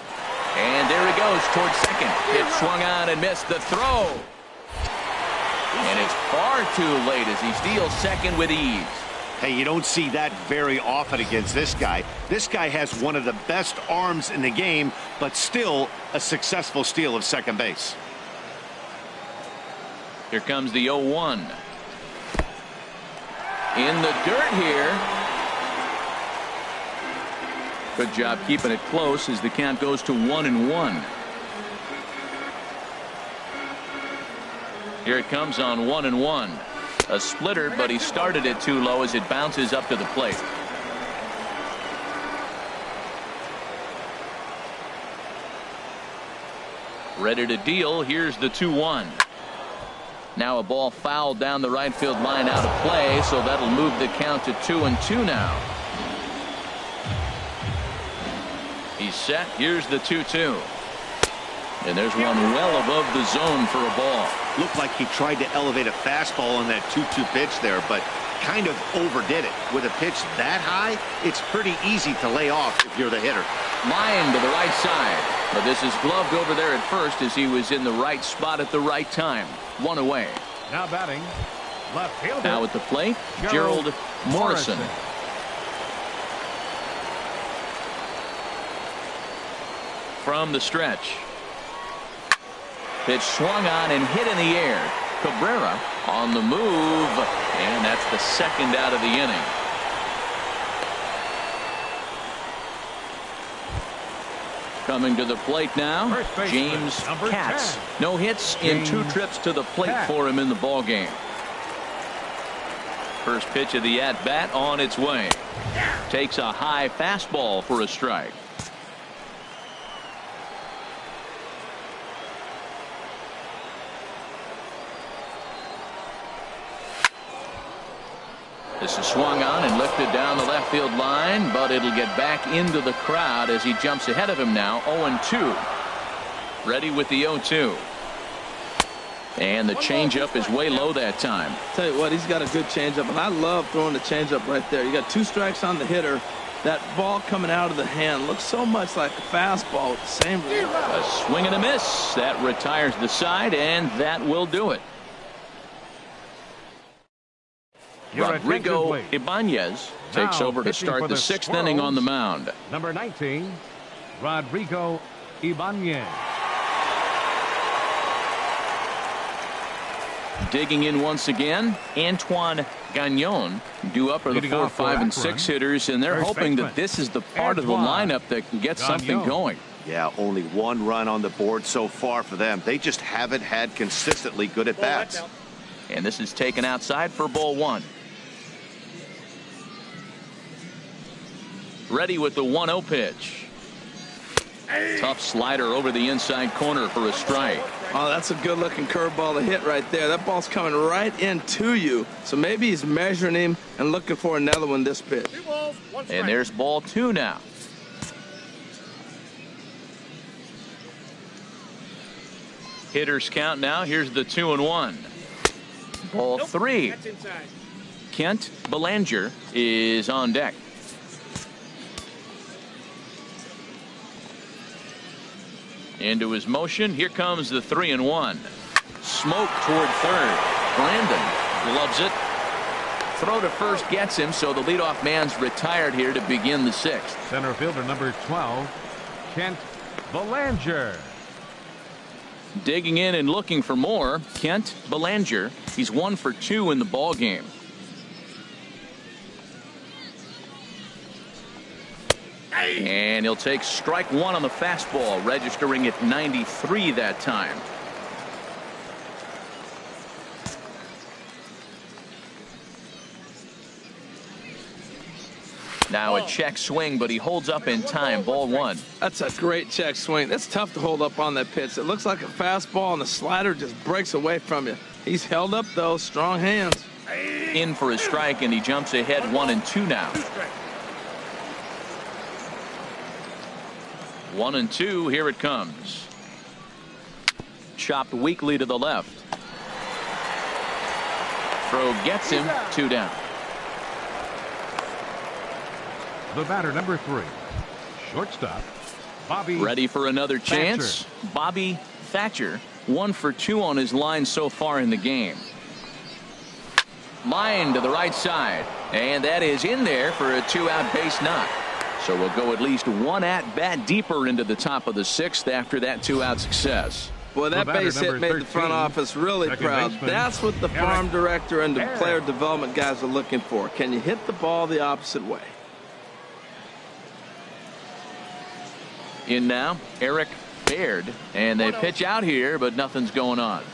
And there he goes towards second. It swung on and missed the throw. And it's far too late as he steals second with ease. Hey, you don't see that very often against this guy. This guy has one of the best arms in the game, but still a successful steal of second base. Here comes the 0-1. In the dirt here. Good job keeping it close as the count goes to 1-1. Here it comes on 1-1. A splitter, but he started it too low as it bounces up to the plate. Ready to deal. Here's the 2-1. Now a ball fouled down the right field line out of play, so that'll move the count to 2-2 now. He's set. Here's the 2-2. And there's one well above the zone for a ball. Looked like he tried to elevate a fastball on that 2-2 pitch there, but kind of overdid it. With a pitch that high, it's pretty easy to lay off if you're the hitter. Line to the right side. But this is gloved over there at first as he was in the right spot at the right time. One away. Now batting, left fielder. Now at the plate, Gerald Morrison. From the stretch. Pitch swung on and hit in the air. Cabrera on the move, and that's the second out of the inning. Coming to the plate now, James Katz. No hits in 2 trips to the plate for him in the ball game. First pitch of the at-bat on its way. Takes a high fastball for a strike. This is swung on and lifted down the left field line, but it'll get back into the crowd as he jumps ahead of him now. 0-2. Ready with the 0-2. And the changeup is way low that time. Tell you what, he's got a good changeup, and I love throwing the changeup right there. You got 2 strikes on the hitter. That ball coming out of the hand looks so much like a fastball with the same result. A swing and a miss. That retires the side, and that will do it. Rodrigo Ibanez takes over to start the 6th inning on the mound. Number 19, Rodrigo Ibanez. Digging in once again, Antoine Gagnon. Due up are the 4, 5, and 6 hitters, and they're hoping that this is the part of the lineup that can get something going. Yeah, only 1 run on the board so far for them. They just haven't had consistently good at bats. And this is taken outside for ball 1. Ready with the 1-0 pitch. Tough slider over the inside corner for a strike. Oh, that's a good looking curveball to hit right there. That ball's coming right into you. So maybe he's measuring him and looking for another one this pitch. And there's ball 2 now. Hitters count now. Here's the 2-1. Ball 3. Kent Belanger is on deck. Into his motion. Here comes the 3-1. Smoke toward third. Brandon gloves it. Throw to first gets him, so the leadoff man's retired here to begin the 6th. Center fielder number 12, Kent Belanger. Digging in and looking for more, Kent Belanger. He's 1 for 2 in the ball game. And he'll take strike 1 on the fastball, registering at 93 that time. Now a check swing, but he holds up in time. Ball 1. That's a great check swing. That's tough to hold up on that pitch. It looks like a fastball, and the slider just breaks away from you. He's held up, though. Strong hands. In for a strike, and he jumps ahead 1-2 now. 1-2. Here it comes. Chopped weakly to the left. Throw gets him. 2 down. The batter number 3, shortstop Bobby. Ready for another chance. Thatcher. Bobby Thatcher, 1 for 2 on his line so far in the game. Line to the right side, And that is in there for a 2-out base knock. So we'll go at least one at bat deeper into the top of the 6th after that 2-out success. Well, that base hit made the front office really proud. That's what the farm director and the player development guys are looking for. Can you hit the ball the opposite way? In now, Eric Baird. And they pitch out here, but nothing's going on.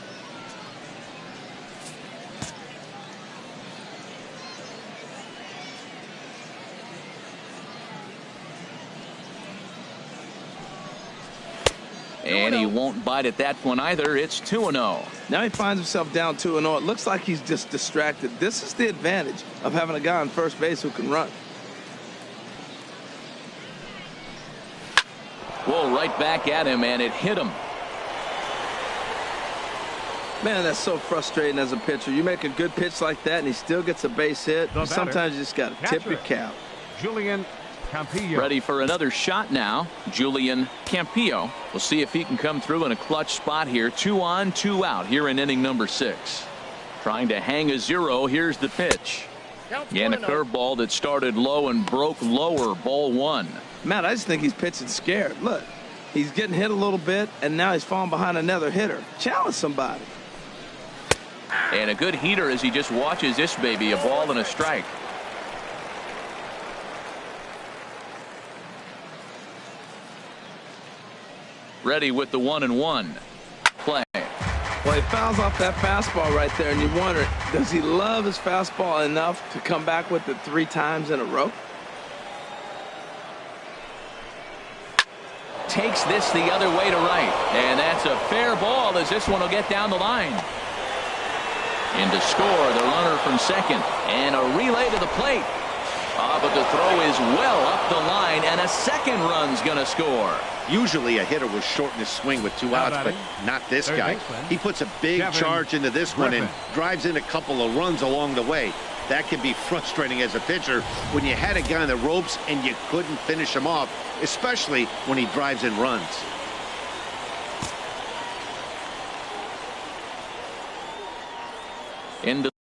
And he won't bite at that one either. It's 2-0. Now he finds himself down 2-0. It looks like he's just distracted. This is the advantage of having a guy on first base who can run. Well, right back at him, and it hit him. Man, that's so frustrating as a pitcher. You make a good pitch like that, and he still gets a base hit. Sometimes you just got to tip your cap. Julian Campillo. Ready for another shot now. Julian Campillo. We'll see if he can come through in a clutch spot here. 2 on, 2 out here in inning number 6. Trying to hang a 0. Here's the pitch. And a curveball that started low and broke lower. Ball 1. Matt, I just think he's pitching scared. Look, he's getting hit a little bit, and now he's falling behind another hitter. Challenge somebody. And a good heater as he just watches this baby. A ball and a strike. Ready with the 1-1. Play. Well, he fouls off that fastball right there, and you wonder, does he love his fastball enough to come back with it 3 times in a row? Takes this the other way to right. And that's a fair ball as this one will get down the line. In to score, the runner from second. And a relay to the plate. But the throw is well up the line, and a second run's going to score. Usually a hitter will shorten his swing with 2 outs, but not this guy. He puts a big charge into this one and drives in a couple of runs along the way. That can be frustrating as a pitcher when you had a guy on the ropes and you couldn't finish him off, especially when he drives in runs. Into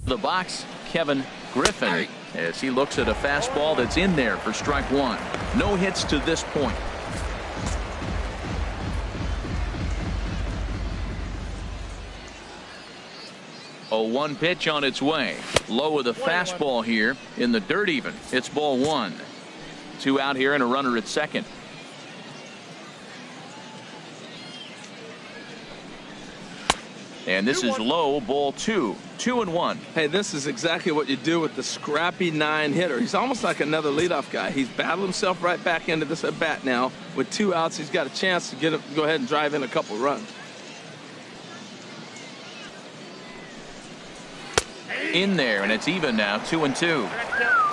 the box, Kevin Griffin, as he looks at a fastball that's in there for strike 1. No hits to this point. A 1 pitch on its way. Low with a fastball here in the dirt even. It's ball 1. 2 out here and a runner at second. And this is low, ball 2. 2-1. Hey, this is exactly what you do with the scrappy 9 hitter. He's almost like another leadoff guy. He's battled himself right back into this at bat now. With 2 outs, he's got a chance to go ahead and drive in a couple runs. In there, and it's even now, 2-2.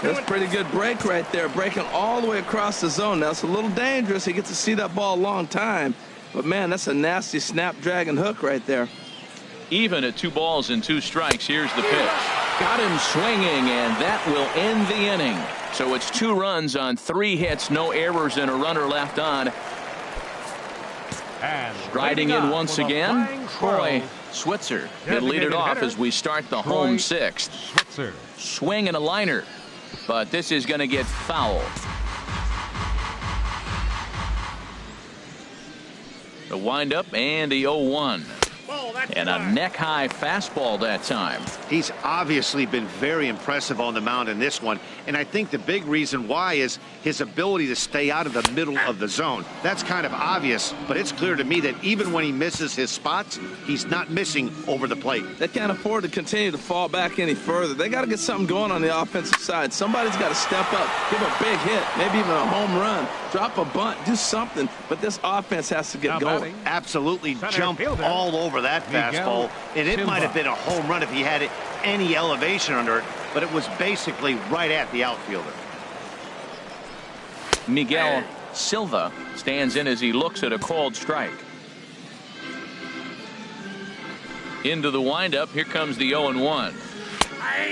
That's a pretty good break right there, breaking all the way across the zone. Now, it's a little dangerous. He gets to see that ball a long time. But, man, that's a nasty snap-dragon hook right there. Even at 2 balls and 2 strikes. Here's the pitch. Got him swinging, and that will end the inning. So it's 2 runs on 3 hits, no errors, and a runner left on. And Striding in once again, Troy Switzer. He'll lead it off as we start the home 6th. Switzer. Swing and a liner, but this is going to get foul. The windup and the 0-1. And a neck-high fastball that time. He's obviously been very impressive on the mound in this one, and I think the big reason why is his ability to stay out of the middle of the zone. That's kind of obvious, but it's clear to me that even when he misses his spots, he's not missing over the plate. They can't afford to continue to fall back any further. They got to get something going on the offensive side. Somebody's got to step up, give a big hit, maybe even a home run, drop a bunt, do something, but this offense has to get going. Absolutely jump fielder, all over that fastball, and it might have been a home run if he had any elevation under it, but it was basically right at the outfielder. Miguel Silva stands in as he looks at a called strike. Into the windup. Here comes the 0-1.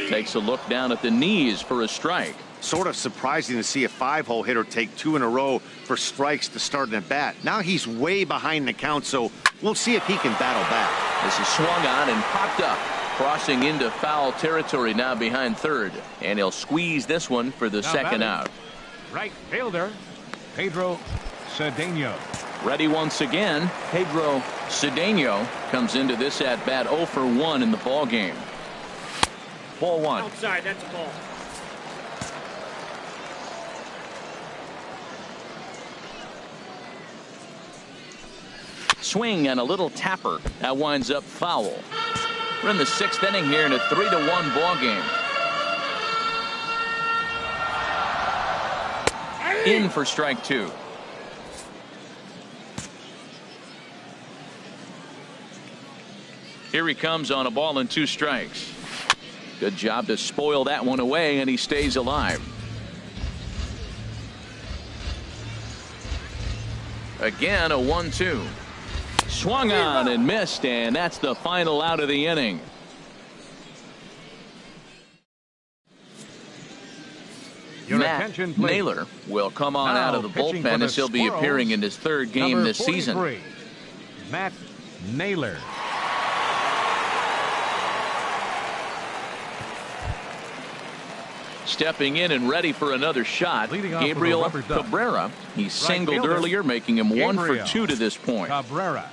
Takes a look down at the knees for a strike. Sort of surprising to see a 5-hole hitter take 2 in a row for strikes to start an at bat. Now he's way behind the count, so we'll see if he can battle back. This is swung on and popped up, crossing into foul territory now behind third, and he'll squeeze this one for the second out. Right fielder, Pedro Cedeno. Ready once again. Pedro Cedeno comes into this at bat 0 for 1 in the ball game. Ball 1. Outside, that's a ball. Swing and a little tapper. That winds up foul. We're in the 6th inning here in a 3-1 ball game. In for strike 2. Here he comes on a ball and 2 strikes. Good job to spoil that one away, and he stays alive. Again, a 1-2. Swung on and missed, and that's the final out of the inning. Matt Naylor will come on out of the bullpen as he'll be appearing in his 3rd game this season. Matt Naylor. Stepping in and ready for another shot, Gabriel Cabrera. He singled earlier, making him 1 for 2 to this point. Cabrera.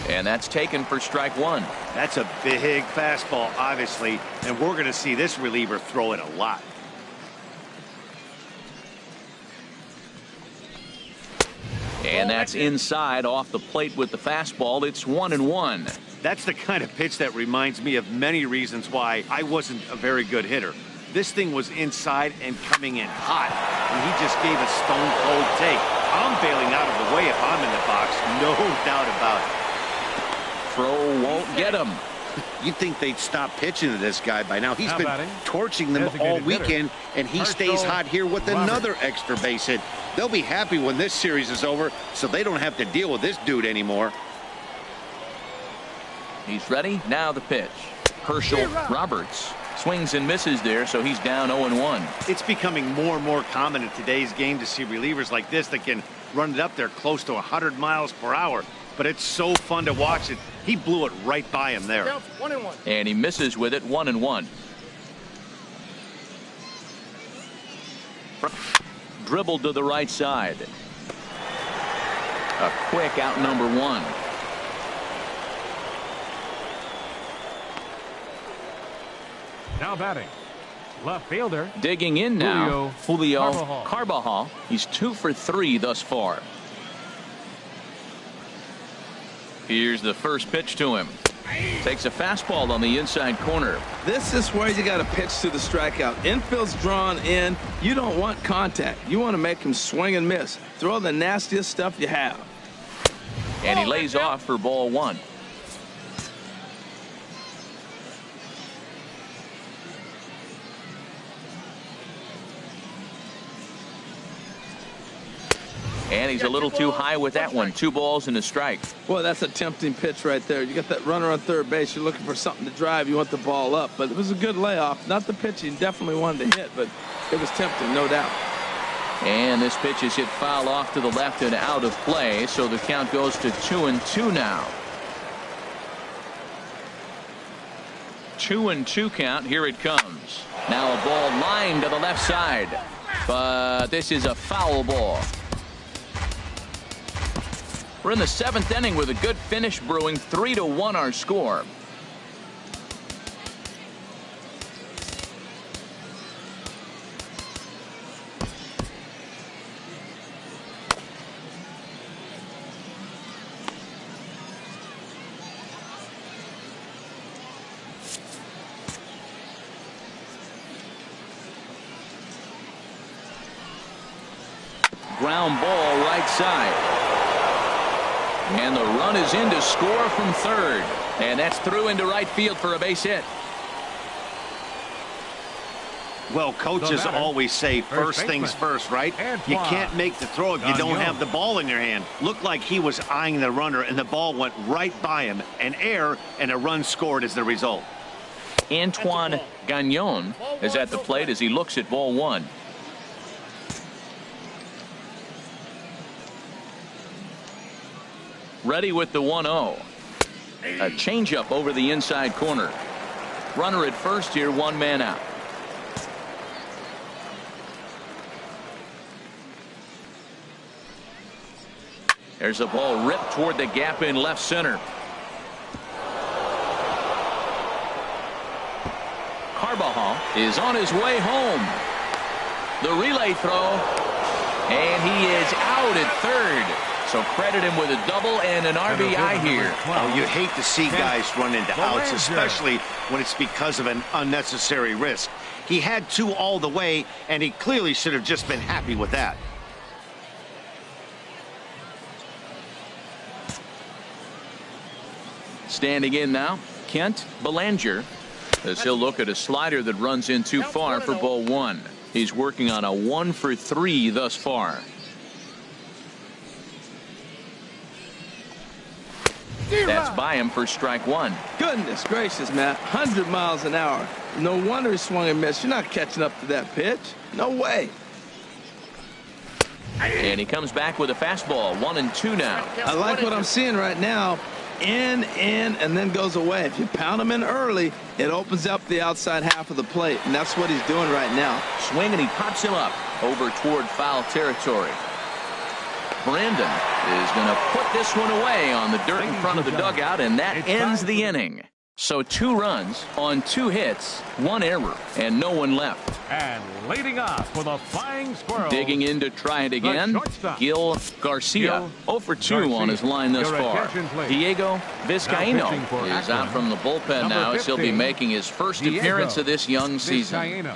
And that's taken for strike 1. That's a big fastball, obviously, and we're going to see this reliever throw it a lot. And that's inside off the plate with the fastball. It's 1-1. That's the kind of pitch that reminds me of many reasons why I wasn't a very good hitter. This thing was inside and coming in hot, and he just gave a stone-cold take. I'm bailing out of the way if I'm in the box, no doubt about it. Throw won't get him. You'd think they'd stop pitching to this guy by now. He's been torching them all weekend, and he stays hot here with another extra base hit. They'll be happy when this series is over, so they don't have to deal with this dude anymore. He's ready. Now the pitch. Herschel Roberts swings and misses there, so he's down 0-1. It's becoming more and more common in today's game to see relievers like this that can run it up there close to 100 miles per hour. But it's so fun to watch it. He blew it right by him there. 1-1. And he misses with it. 1-1. Dribbled to the right side. A quick out number 1. Now batting, left fielder. Digging in now, Julio Carbajal. Carbajal. He's 2 for 3 thus far. Here's the first pitch to him. Takes a fastball on the inside corner. This is where you got to pitch to the strikeout. Infield's drawn in. You don't want contact. You want to make him swing and miss. Throw the nastiest stuff you have. And he lays off for ball one. And he's a little too high with that one. 2 balls and a strike. Boy, that's a tempting pitch right there. You got that runner on third base. You're looking for something to drive. You want the ball up. But it was a good layoff. Not the pitch he definitely wanted to hit, but it was tempting, no doubt. And this pitch is hit foul off to the left and out of play. So the count goes to 2-2 now. 2-2 count. Here it comes. Now a ball lined to the left side. But this is a foul ball. We're in the 7th inning with a good finish brewing. 3-1 our score. Ground ball right side. And the run is in to score from third. And that's through into right field for a base hit. Well, coaches always say first things first, right? You can't make the throw if you don't have the ball in your hand. Looked like he was eyeing the runner, and the ball went right by him. An error, and a run scored as the result. Antoine Gagnon is at the plate as he looks at ball one. Ready with the 1-0. A changeup over the inside corner. Runner at first here, 1 man out. There's a ball ripped toward the gap in left center. Carbajal is on his way home. The relay throw, and he is out at third. So credit him with a double and an RBI here. Oh, you hate to see guys run into outs, especially when it's because of an unnecessary risk. He had 2 all the way, and he clearly should have just been happy with that. Standing in now, Kent Belanger, as he'll look at a slider that runs in too far for ball one. He's working on a 1 for 3 thus far. That's by him for strike 1. Goodness gracious, Matt. 100 miles an hour. No wonder he swung and missed. You're not catching up to that pitch. No way. And he comes back with a fastball. 1-2 now. I like what I'm seeing right now. In, and then goes away. If you pound him in early, it opens up the outside half of the plate, and that's what he's doing right now. Swing, and he pops him up over toward foul territory. Brandon is going to put this one away on the dirt in front of the dugout, and that ends the inning. So 2 runs on 2 hits, 1 error, and no one left. And leading off for the Flying Squirrels. Digging in to try it again, Gil Garcia. 0 for 2 on his line thus far. Diego Vizcaino is out from the bullpen now as he'll be making his first appearance of this young season.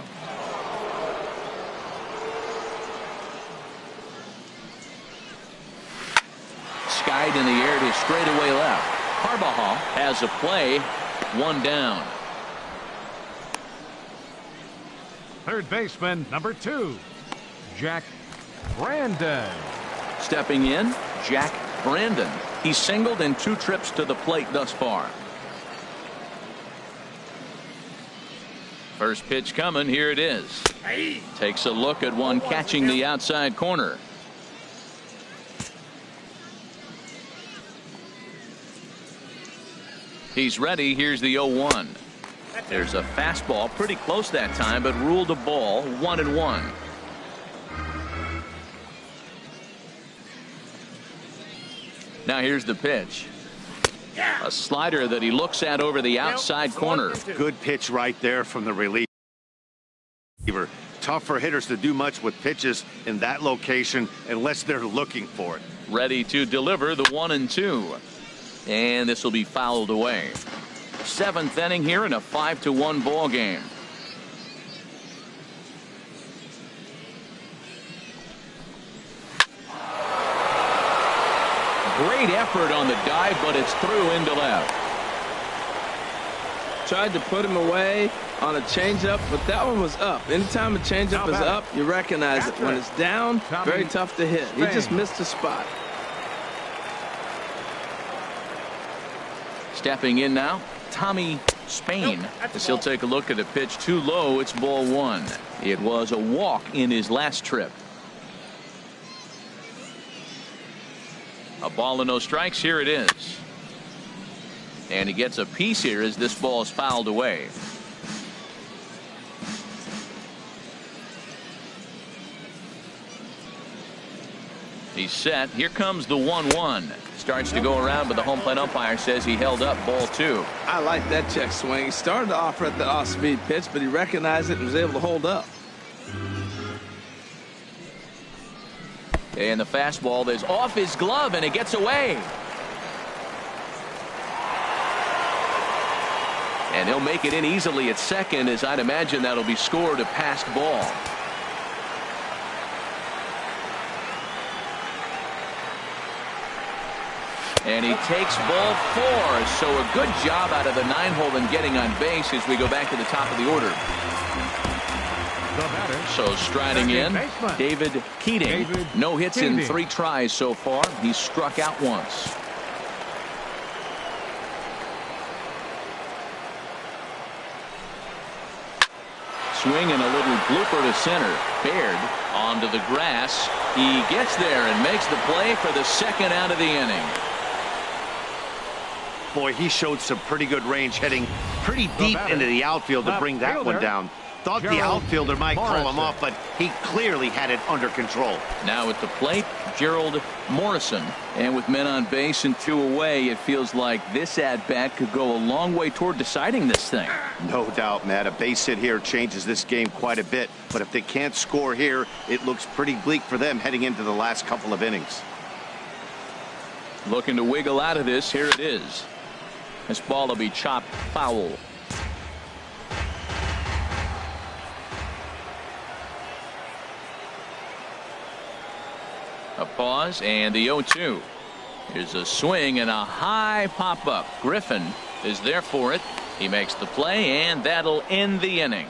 Skied in the air to straightaway left. Carbajal has a play. 1 down. Third baseman, number 2, Jack Brandon. Stepping in, Jack Brandon. He's singled in 2 trips to the plate thus far. First pitch coming. Here it is. Takes a look at one catching the outside corner. He's ready. Here's the 0-1. There's a fastball pretty close that time, but ruled a ball. 1-1. Now here's the pitch. A slider that he looks at over the outside corner. Good pitch right there from the reliever. Tough for hitters to do much with pitches in that location unless they're looking for it. Ready to deliver the 1-2. And this will be fouled away. 7th inning here in a 5-1 ball game. Great effort on the dive, but it's through into left. Tried to put him away on a changeup, but that one was up. Anytime a changeup is up, you recognize it. When it's down, very tough to hit. He just missed the spot. Stepping in now, Tommy Spain. As he'll take a look at a pitch too low, it's ball 1. It was a walk in his last trip. A ball and no strikes. Here it is. And he gets a piece here as this ball is fouled away. He's set. Here comes the 1-1. Starts to go around, but the home plate umpire says he held up ball 2. I like that check swing. He started off at the off-speed pitch, but he recognized it and was able to hold up. And the fastball is off his glove, and it gets away. And he'll make it in easily at second, as I'd imagine that'll be scored a passed ball. And he takes ball 4. So a good job out of the 9-hole in getting on base as we go back to the top of the order. So striding in, David Keating. No hits in 3 tries so far. He's struck out once. Swing and a little blooper to center. Baird onto the grass. He gets there and makes the play for the 2nd out of the inning. Boy, he showed some pretty good range, heading pretty deep into the outfield to bring that one down. Thought the outfielder might call him off, but he clearly had it under control. Now at the plate, Gerald Morrison. And with men on base and 2 away, it feels like this at-bat could go a long way toward deciding this thing. No doubt, Matt. A base hit here changes this game quite a bit. But if they can't score here, it looks pretty bleak for them heading into the last couple of innings. Looking to wiggle out of this. Here it is. This ball will be chopped foul. A pause and the 0-2. Here's a swing and a high pop up. Griffin is there for it. He makes the play, and that'll end the inning.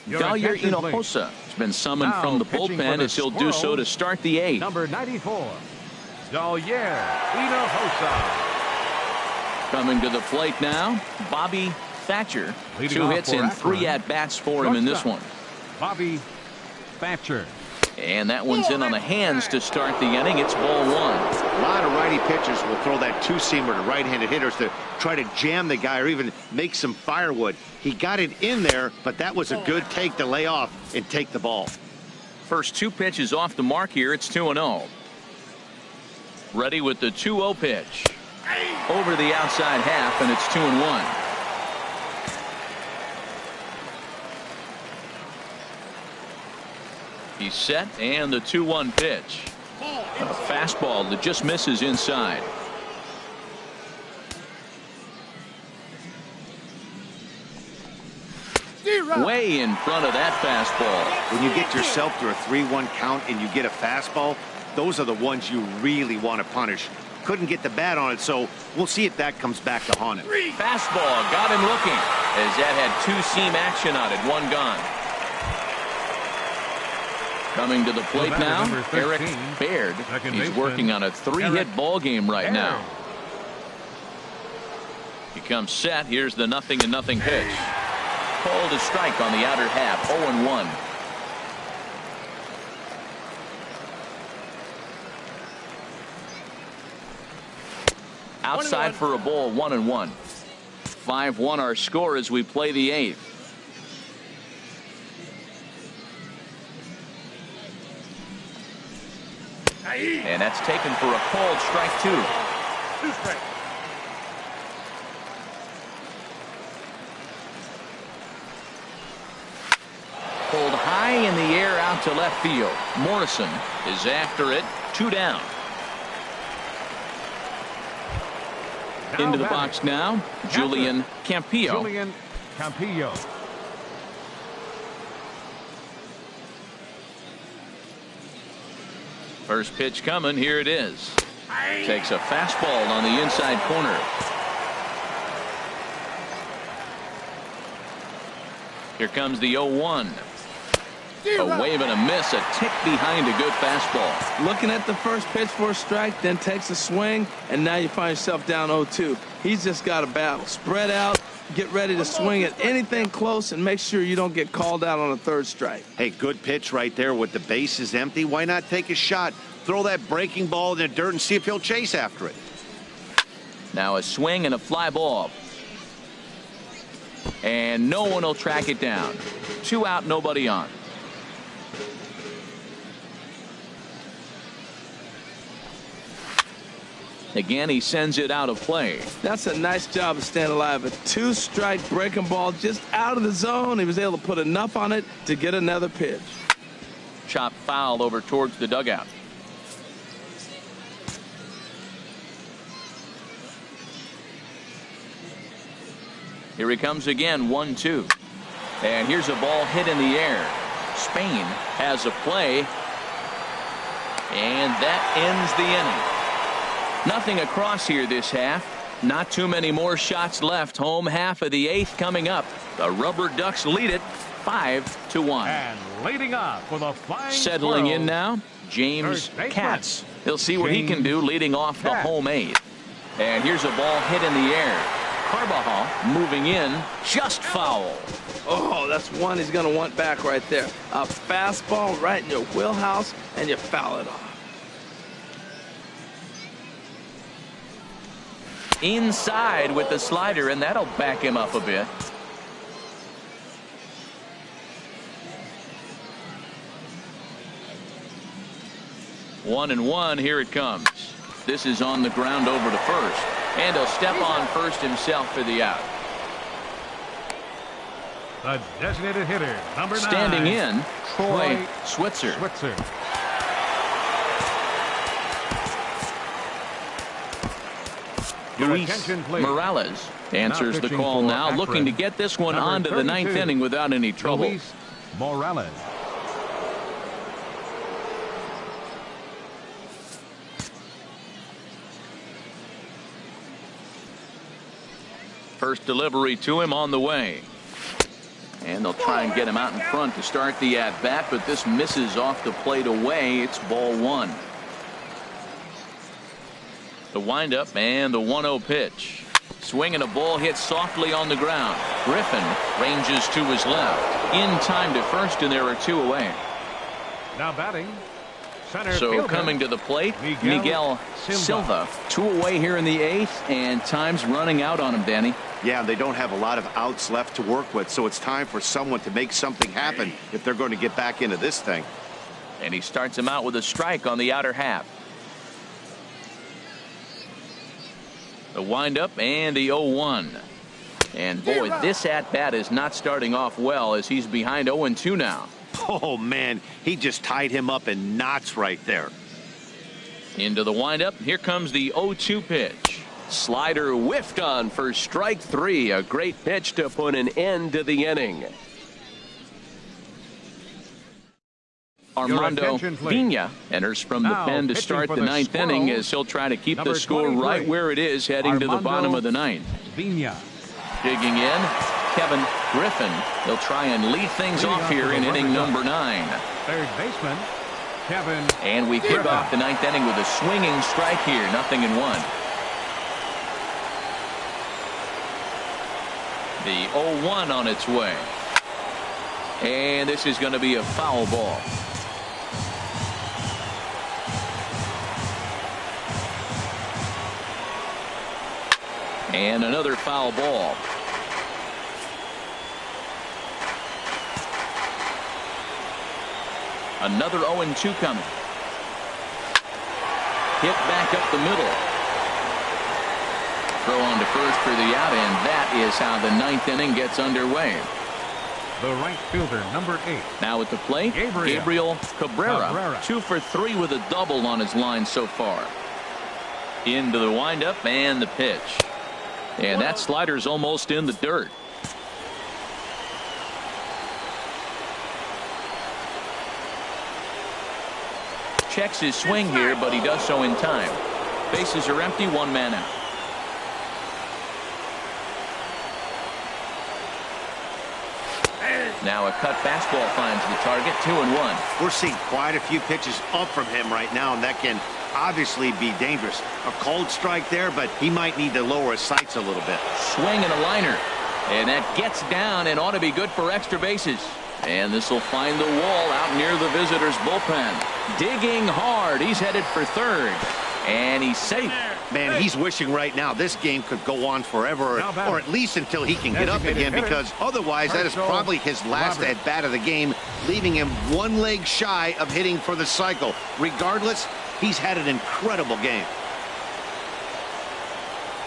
Dalia Hinojosa has been summoned from the bullpen as he'll do so to start the 8th. Number 94, Dalia Hinojosa. Coming to the plate now, Bobby Thatcher. Leading 2 off hits for and Akron. 3 at-bats for him in this one. Bobby Thatcher. And that one's in on the hands to start the inning. It's ball 1. A lot of righty pitchers will throw that 2-seamer to right-handed hitters to try to jam the guy or even make some firewood. He got it in there, but that was a good take to lay off and take the ball. First 2 pitches off the mark here. It's 2-0. Ready with the 2-0 pitch. Over the outside half, and it's 2-1. He's set, and the 2-1 pitch. A fastball that just misses inside. Way in front of that fastball. When you get yourself to a 3-1 count and you get a fastball, those are the ones you really want to punish. Couldn't get the bat on it, so we'll see if that comes back to haunt him. Fastball got him looking as that had 2-seam action on it. 1 gone. Coming to the plate now, Eric Baird. He's working on a 3-hit ball game right now. He comes set. Here's the 0-0 pitch. Called a strike on the outer half. 0-1. Outside for a ball. 1-1. 5-1 our score as we play the 8th. And that's taken for a called strike 2. high in the air out to left field. Morrison is after it. 2 down. Into the box now, Julian Campillo. Julian Campillo. First pitch coming. Here it is. Takes a fastball on the inside corner. Here comes the 0-1. A wave and a miss, a tick behind a good fastball. Looking at the first pitch for a strike, then takes a swing, and now you find yourself down 0-2. He's just got a battle. Spread out, get ready to swing at anything close, and make sure you don't get called out on a third strike. Hey, good pitch right there with the bases empty. Why not take a shot? Throw that breaking ball in the dirt and see if he'll chase after it. Now a swing and a fly ball. And no one will track it down. 2 out, nobody on. Again, he sends it out of play. That's a nice job of staying alive. A 2-strike breaking ball just out of the zone. He was able to put enough on it to get another pitch. Chop foul over towards the dugout. Here he comes again, 1-2. And here's a ball hit in the air. Spain has a play. And that ends the inning. Nothing across here this half. Not too many more shots left. Home half of the 8th coming up. The Rubberducks lead it 5-1. And leading off for the Flying Settling Squirrels, in now, James First baseman, Katz. He'll see what he can do leading off the home 8th. And here's a ball hit in the air. Carbajal moving in, just foul. Oh, that's one he's going to want back right there. A fastball right in your wheelhouse, and you foul it off. Inside with the slider, and that'll back him up a bit. One and one. Here it comes. This is on the ground over to first, and he'll step on first himself for the out. the designated hitter, number 9. Standing in, Troy Switzer. Luis Morales answers the call now, Akron, looking to get this one onto the 9th inning without any trouble. Luis Morales. First delivery to him on the way. And they'll try and get him out in front to start the at-bat, but this misses off the plate away. It's ball 1. The windup and the 1-0 pitch. Swinging a ball hit softly on the ground. Griffin ranges to his left. In time to first, and there are 2 away. Now batting, center So fielder, coming to the plate, Miguel Silva. 2 away here in the 8th, and time's running out on him, Danny. Yeah, they don't have a lot of outs left to work with, so it's time for someone to make something happen if they're going to get back into this thing. And he starts him out with a strike on the outer half. The windup and the 0-1. And boy, this at-bat is not starting off well as he's behind 0-2 now. Oh, man, he just tied him up in knots right there. Into the windup. Here comes the 0-2 pitch. Slider whiffed on for strike 3. A great pitch to put an end to the inning. Armando attention, please. Pina enters from the Now pen to pitching start for the the 9th inning Squirrels, as he'll try to keep the number score 23, right where it is heading to the Armando bottom of the 9th. Pina. Digging in, Kevin Griffin. He'll try and lead things Leading off off here for the in inning Rubberducks. number 9. Third baseman, Kevin. And we kick off the 9th inning with a swinging strike here. 0-1. The 0-1 on its way. And this is going to be a foul ball. And another foul ball. Another 0-2 coming. Hit back up the middle. Throw on to first for the out, and that is how the 9th inning gets underway. the right fielder, number 8. Now at the plate, Gabriel Cabrera. 2 for 3 with a double on his line so far. Into the windup and the pitch. And that slider's almost in the dirt. Checks his swing here, but he does so in time. Bases are empty, 1 man out. Now a cut fastball finds the target, 2-1. We're seeing quite a few pitches up from him right now, and that can obviously be dangerous. A cold strike there, but he might need to lower his sights a little bit. Swing and a liner. And that gets down and ought to be good for extra bases. And this will find the wall out near the visitors' bullpen. Digging hard. He's headed for third. And he's safe. Man, he's wishing right now this game could go on forever, or at least until he can get up again, because otherwise that is probably his last at-bat of the game, leaving him 1 leg shy of hitting for the cycle. Regardless, he's had an incredible game.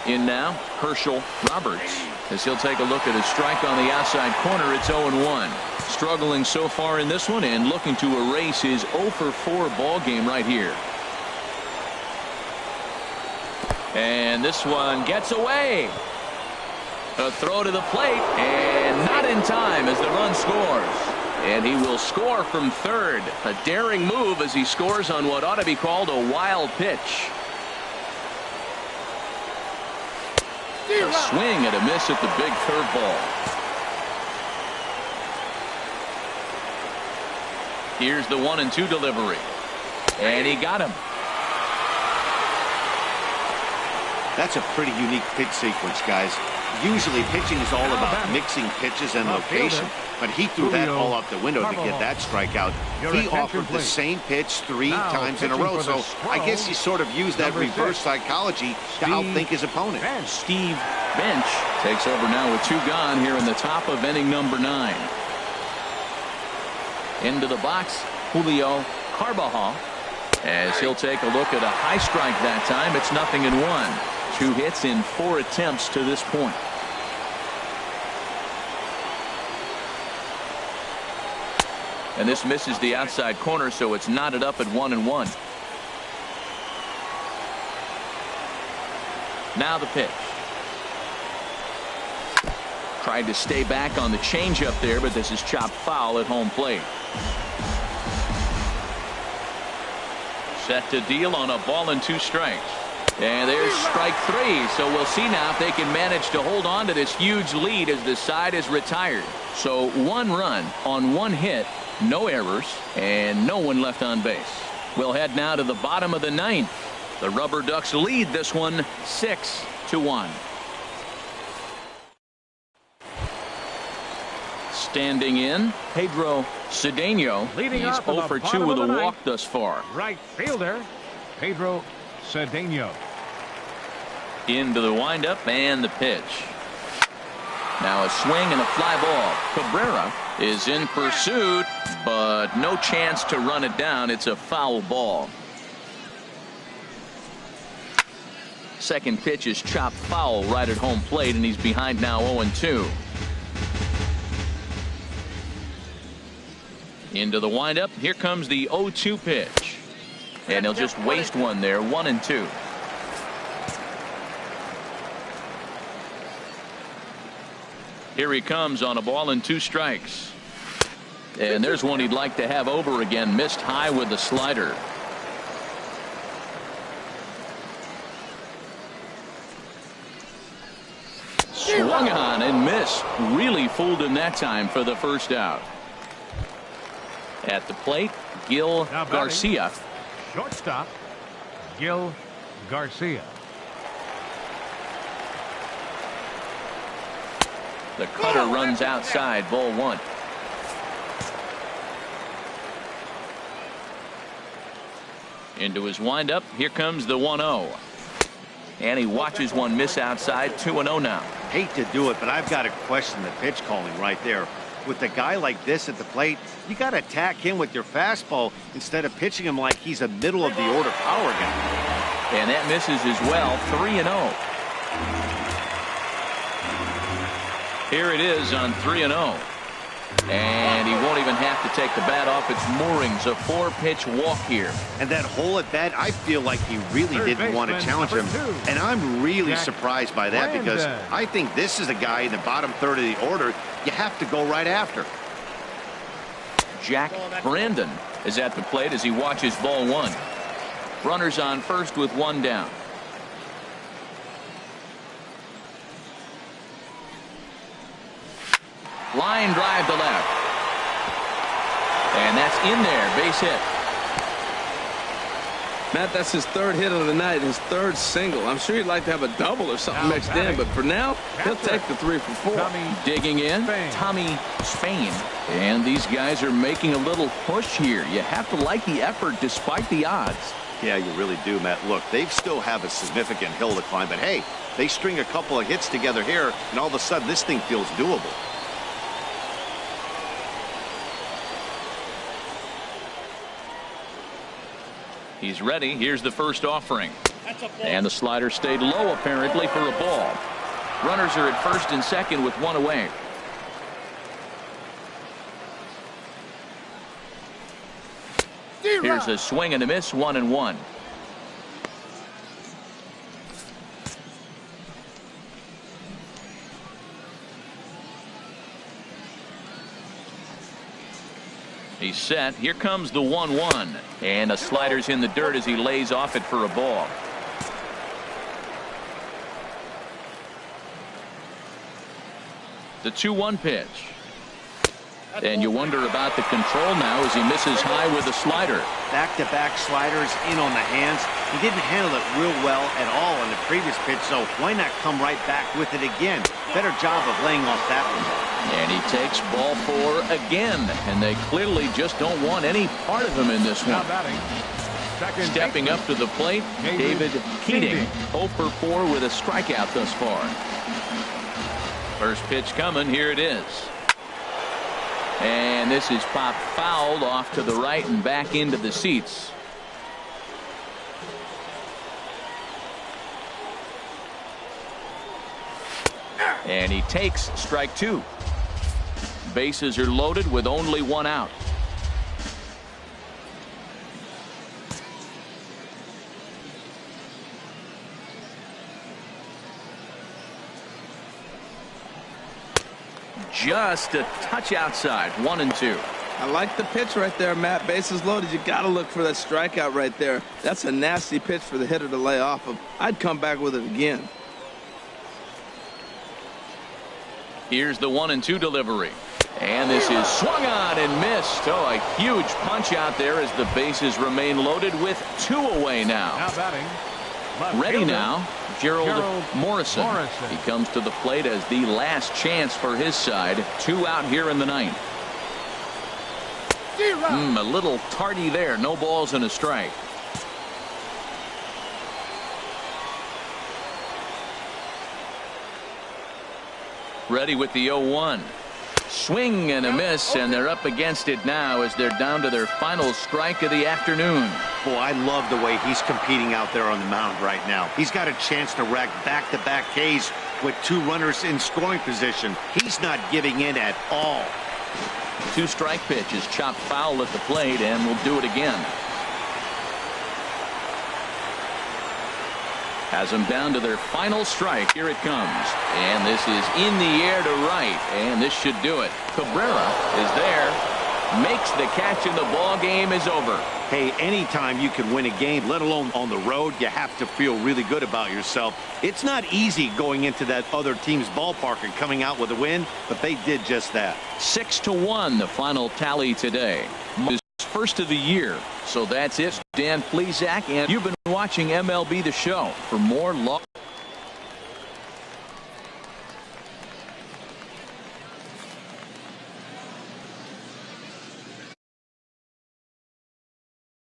In now, Herschel Roberts, as he'll take a look at his strike on the outside corner. It's 0-1. Struggling so far in this one and looking to erase his 0-for-4 ball game right here. And this one gets away. A throw to the plate, and not in time as the run scores. And he will score from third. A daring move as he scores on what ought to be called a wild pitch. A swing and a miss at the big curveball. Here's the 1-2 delivery. And he got him. That's a pretty unique pitch sequence, guys. Usually pitching is all about mixing pitches and location, but he threw that all out the window to get that strikeout. He offered the same pitch 3 times in a row, so I guess he sort of used that reverse psychology to outthink his opponent. Steve Bench takes over now with 2 gone here in the top of inning number 9. Into the box, Julio Carbajal, as he'll take a look at a high strike that time. It's 0-1. 2 hits in 4 attempts to this point. And this misses the outside corner, so it's knotted up at 1-1. Now the pitch. Tried to stay back on the changeup there, but this is chopped foul at home plate. Set to deal on a ball and 2 strikes. And there's strike 3. So we'll see now if they can manage to hold on to this huge lead as the side is retired. So 1 run on 1 hit, no errors, and no one left on base. We'll head now to the bottom of the 9th. The Rubberducks lead this one 6-1. Standing in, Pedro Cedeno. He's 0 for 2 with a walk thus far. Right fielder, Pedro Cedeno. Into the windup and the pitch. Now a swing and a fly ball. Cabrera is in pursuit, but no chance to run it down. It's a foul ball. Second pitch is chopped foul right at home plate, and he's behind now 0-2. Into the windup. Here comes the 0-2 pitch. And he'll just waste one there. 1-2. Here he comes on a ball and 2 strikes. And there's one he'd like to have over again. Missed high with the slider. Swung on and missed. Really fooled him that time for the first out. At the plate, Gil Garcia. Shortstop, Gil Garcia. The cutter runs outside, ball 1. Into his windup, here comes the 1-0. And he watches one miss outside, 2-0 now. Hate to do it, but I've got to question the pitch calling right there. With a guy like this at the plate, you got to attack him with your fastball instead of pitching him like he's a middle of the order power guy. And that misses as well. 3-0. Here it is on 3-0. And he won't even have to take the bat off its moorings. A 4-pitch walk here. And that hole at bat, I feel like he really didn't want to challenge him. And I'm really surprised by that because I think this is a guy in the bottom third of the order you have to go right after. Jack Brandon is at the plate as he watches ball 1. Runners on first with 1 down. Line drive to left. And that's in there. Base hit. Matt, that's his 3rd hit of the night, his 3rd single. I'm sure he'd like to have a double or something mixed in, but for now, he'll take the 3 for 4. Digging in, Tommy Spain. And these guys are making a little push here. You have to like the effort despite the odds. Yeah, you really do, Matt. Look, they still have a significant hill to climb, but hey, they string a couple of hits together here, and all of a sudden this thing feels doable. He's ready. Here's the first offering. And the slider stayed low apparently for a ball. Runners are at first and second with 1 away. Here's a swing and a miss. 1-1. He's set. Here comes the 1-1. And a slider's in the dirt as he lays off it for a ball. The 2-1 pitch. And you wonder about the control now as he misses high with a slider. Back-to-back sliders in on the hands. He didn't handle it real well at all in the previous pitch, so why not come right back with it again? Better job of laying off that one. And he takes ball 4 again, and they clearly just don't want any part of him in this one. Stepping up to the plate, David Keating, 0 for 4 with a strikeout thus far. First pitch coming, here it is. And this is popped fouled off to the right and back into the seats. And he takes strike 2. Bases are loaded with only 1 out. Just a touch outside. 1-2. I like the pitch right there, Matt. Bases loaded. You got to look for that strikeout right there. That's a nasty pitch for the hitter to lay off of. I'd come back with it again. Here's the 1-2 delivery. And this is swung on and missed. Oh, a huge punch out there as the bases remain loaded with 2 away now. Ready now, Gerald Morrison. He comes to the plate as the last chance for his side. 2 out here in the 9th. A little tardy there. No balls and a strike. Ready with the 0-1. Swing and a miss, and they're up against it now as they're down to their final strike of the afternoon. Boy, I love the way he's competing out there on the mound right now. He's got a chance to rack back-to-back Ks with 2 runners in scoring position. He's not giving in at all. 2 strike pitches chopped foul at the plate, and will do it again. Has them down to their final strike. Here it comes. And this is in the air to right. And this should do it. Cabrera is there. Makes the catch, and the ball game is over. Hey, anytime you can win a game, let alone on the road, you have to feel really good about yourself. It's not easy going into that other team's ballpark and coming out with a win, but they did just that. 6-1 the final tally today. His first of the year. So that's it. Dan Plesac, and you've been watching MLB The Show. For more